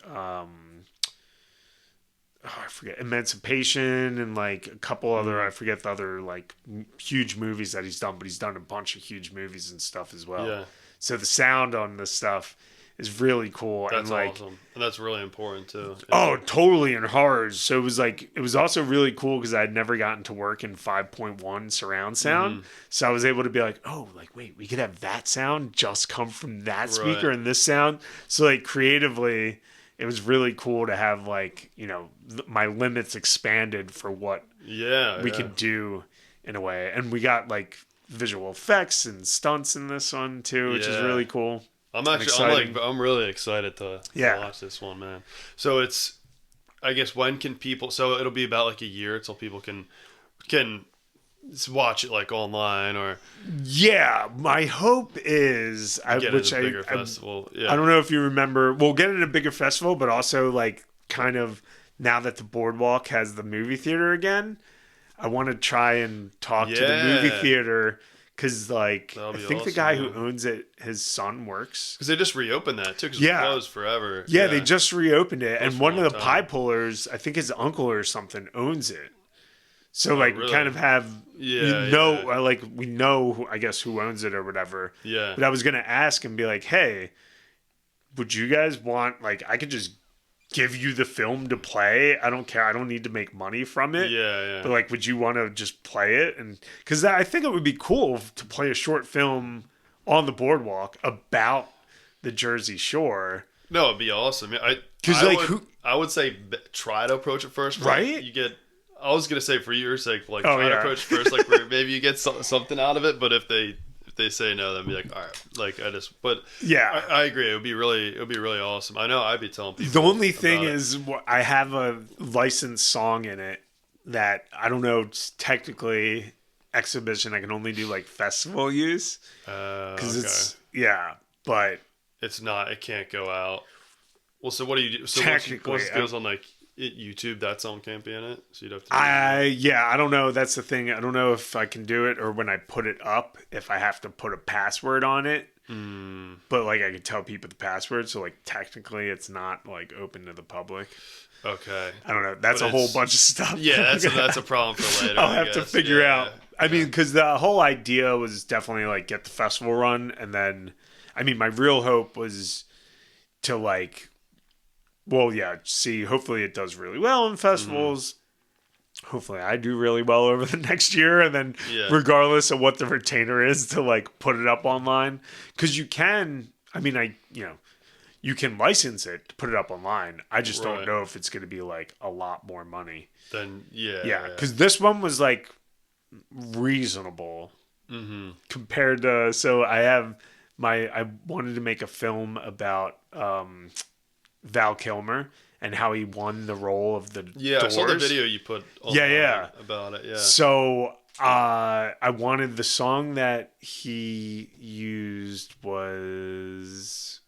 B: I forget, Emancipation, and like a couple other, I forget the other like huge movies that he's done, but he's done a bunch of huge movies and stuff as well.
A: Yeah.
B: So the sound on this stuff is really cool.
A: That's
B: and like,
A: awesome. And that's really important too.
B: Oh, totally in horror. So it was also really cool because I had never gotten to work in 5.1 surround sound. So I was able to be like, oh, like, wait, we could have that sound just come from that speaker and this sound. So like creatively, it was really cool to have like, you know, my limits expanded for what we could do in a way. And we got like visual effects and stunts in this one too, which is really cool.
A: I'm really excited to watch this one, man. So it's, I guess, when can people, so it'll be about like a year till people can watch it like online, or
B: my hope is
A: festival.
B: I don't know if you remember, we'll get it at a bigger festival, but also like kind of now that the Boardwalk has the movie theater again, I want to try and talk to the movie theater, because like I think the guy who owns it, his son works,
A: because they just reopened that too, because it was closed forever.
B: They just reopened it, and one of the pie pullers, I think his uncle or something, owns it. So like we kind of have like we know, I guess, who owns it or whatever.
A: Yeah.
B: But I was gonna ask and be like, hey, would you guys want, like, I could just give you the film to play? I don't care. I don't need to make money from it.
A: Yeah.
B: But like, would you want to just play it? And because I think it would be cool to play a short film on the Boardwalk about the Jersey Shore.
A: No, it'd be awesome. I would say try to approach it first,
B: right?
A: I was gonna say, for your sake, like try to approach first, like where maybe you get something out of it. But if they say no, then be like, all right, like I agree. It would be really awesome. I know I'd be telling people.
B: The only thing is, I have a licensed song in it that I don't know. It's technically exhibition. I can only do like festival use because it's but
A: it's not. It can't go out. Well, so what do you do? So
B: technically,
A: once it goes on like YouTube, that song can't be in it, so you'd have to
B: I don't know, that's the thing. I don't know if I can do it, or when I put it up, if I have to put a password on it. But like I could tell people the password, so like technically it's not like open to the public.
A: Okay,
B: I don't know, that's a whole bunch of stuff.
A: That's a problem for later.
B: I'll have to figure out. I mean, because the whole idea was definitely like get the festival run, and then I mean my real hope was to like, see, hopefully it does really well in festivals. Hopefully I do really well over the next year, and then regardless of what the retainer is, to like put it up online. Because you can, you can license it to put it up online. I just don't know if it's going to be like a lot more money.
A: Then
B: because this one was like reasonable. compared to, so I wanted to make a film about Val Kilmer and how he won the role of the
A: Yeah,
B: Doors.
A: I saw the video you put online about it. Yeah.
B: So I wanted the song that he used was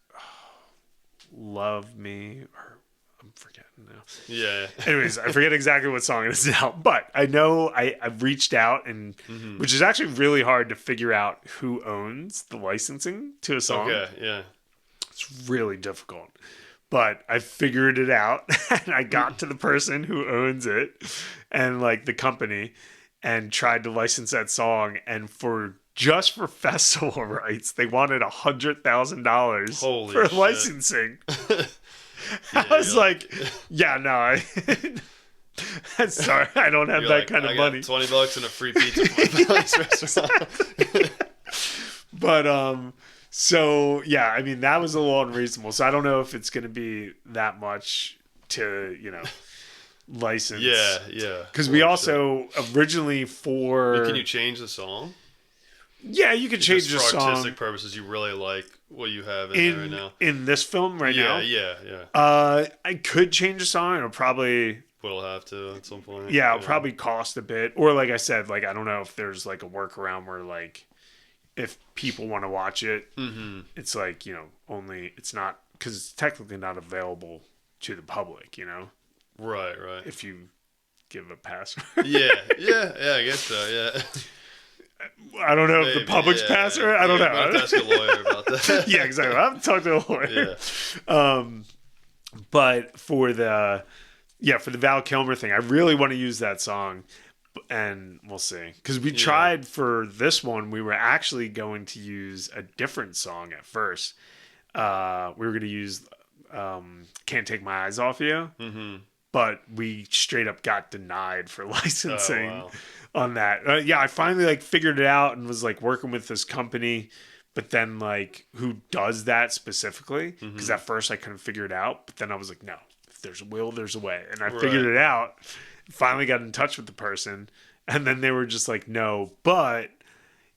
B: Love Me, or I'm forgetting now.
A: Yeah.
B: Anyways, I forget exactly what song it is now, but I know I've reached out, and which is actually really hard to figure out who owns the licensing to a song.
A: Okay, yeah.
B: It's really difficult. But I figured it out, and I got to the person who owns it and like the company, and tried to license that song. And for festival rights, they wanted $100,000 for licensing. I was like, yeah, no, I'm sorry, I don't have that kind of money.
A: $20 and a free pizza from my restaurant.
B: But so yeah, I mean, that was a little unreasonable. So I don't know if it's going to be that much to, license.
A: Yeah.
B: Because we also originally
A: can you change the song?
B: Yeah, you can change the song. For
A: artistic purposes, you really like what you have in there right now.
B: In this film now?
A: Yeah.
B: I could change the song. It'll probably...
A: We'll have to at some point.
B: Yeah, it'll probably cost a bit. Or like I said, like I don't know if there's like a workaround where like if people want to watch it, it's like, only... It's not... Because it's technically not available to the public,
A: Right.
B: If you give a password.
A: Yeah, I guess so, yeah.
B: I don't know if the public's password. I don't know.
A: I have to ask a lawyer about that.
B: Yeah, exactly. I have to talk to a lawyer. Yeah. But for the Val Kilmer thing, I really want to use that song, and we'll see. Because we tried for this one, we were actually going to use a different song at first. We were going to use "Can't Take My Eyes Off You," but we straight up got denied for licensing. Oh, wow. On that. I finally figured it out and was working with this company, but then who does that specifically? Because at first I couldn't figure it out, but then I was like, no, if there's a will, there's a way. And I figured it out, finally got in touch with the person, and then they were just like, no, but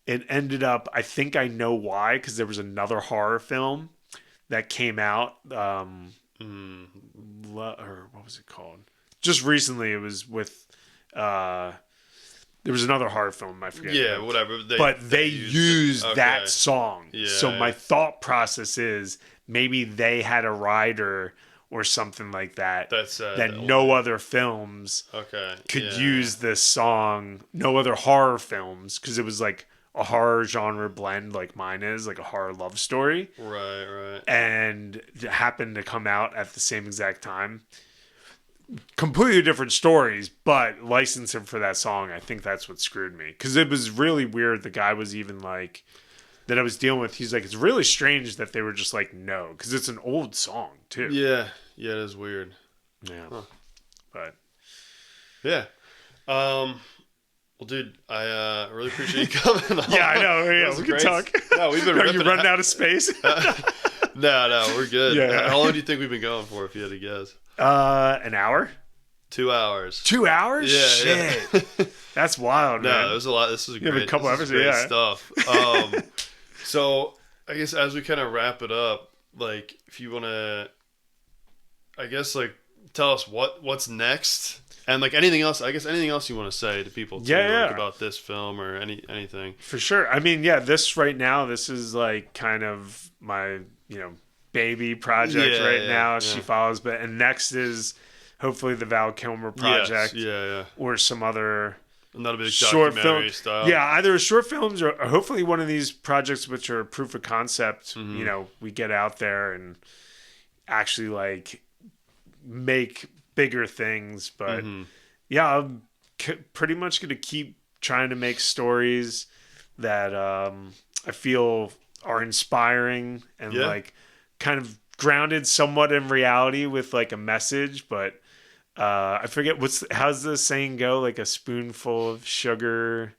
B: it ended up, I think I know why, because there was another horror film that came out, or what was it called? Just recently, it was with, there was another horror film, I forget.
A: Yeah, whatever.
B: They used that song. Yeah. So my thought process is maybe they had a rider or something like that that no other films could use this song. No other horror films, because it was a horror genre blend like mine is, a horror love story.
A: Right.
B: And it happened to come out at the same exact time. Completely different stories, but licensing for that song, I think that's what screwed me. Because it was really weird. The guy was even that I was dealing with, he's it's really strange that they were just no. Because it's an old song, too.
A: Yeah, it is weird.
B: Yeah. Huh. But.
A: Yeah. Well, dude, I really appreciate you coming on.
B: Yeah, I know. Yeah, we can talk.
A: No, we've been
B: Are you running out of space?
A: No, we're good.
B: Yeah.
A: How long do you think we've been going for, if you had to guess?
B: An hour?
A: 2 hours.
B: 2 hours?
A: Yeah.
B: Shit. Yeah. That's wild, man.
A: No, it was a lot. This was great.
B: A couple episodes,
A: stuff. So I guess as we kind of wrap it up, if you want to, I guess tell us what's next, and anything else. I guess anything else you want to say to people too, about this film or anything.
B: For sure. I mean, this right now, this is kind of my baby project now. She follows, and next is hopefully the Val Kilmer project.
A: Yes.
B: Or some other
A: not a big
B: short
A: documentary
B: film
A: style.
B: Yeah, either short films or hopefully one of these projects which are proof of concept. We get out there and actually make bigger things. But I'm pretty much going to keep trying to make stories that I feel are inspiring and kind of grounded somewhat in reality with a message, but I forget how's the saying go? A spoonful of sugar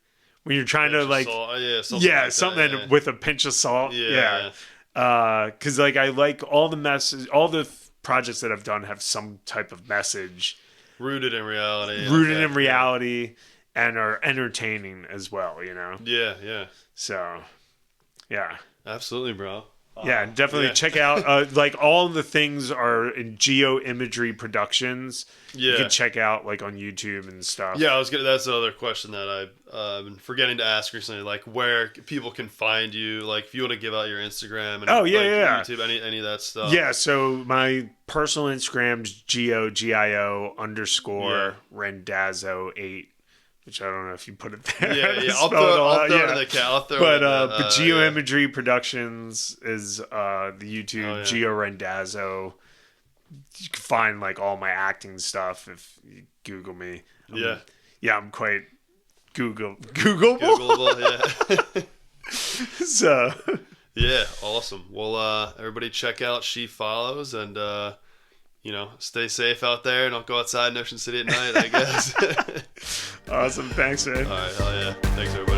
B: when you're trying to something with a pinch of salt. Yeah. Cause I like all the message, all the projects that I've done have some type of message
A: rooted in reality.
B: and are entertaining as well, you know?
A: Yeah.
B: So, yeah.
A: Absolutely, bro.
B: Yeah, definitely check out, like, all the things are in Gio Imagery Productions.
A: Yeah.
B: You can check out, like, on YouTube and stuff.
A: Yeah, that's the other question that I've been forgetting to ask recently, like, where people can find you, like, if you want to give out your Instagram and YouTube, any of that stuff.
B: Yeah, so my personal Instagram's Gio, Gio _Randazzo 8. Which I don't know if you put it there.
A: Yeah. I'll throw it in the cat. I'll throw it in
B: but Gio Imagery Productions is the YouTube. Gio Randazzo. You can find like all my acting stuff if you Google me. I'm quite Googleable.
A: Yeah.
B: So.
A: Yeah, awesome. Well, everybody check out She Follows and stay safe out there. Don't go outside in Ocean City at night, I guess.
B: Awesome. Thanks, man.
A: All right. Hell yeah. Thanks, everybody.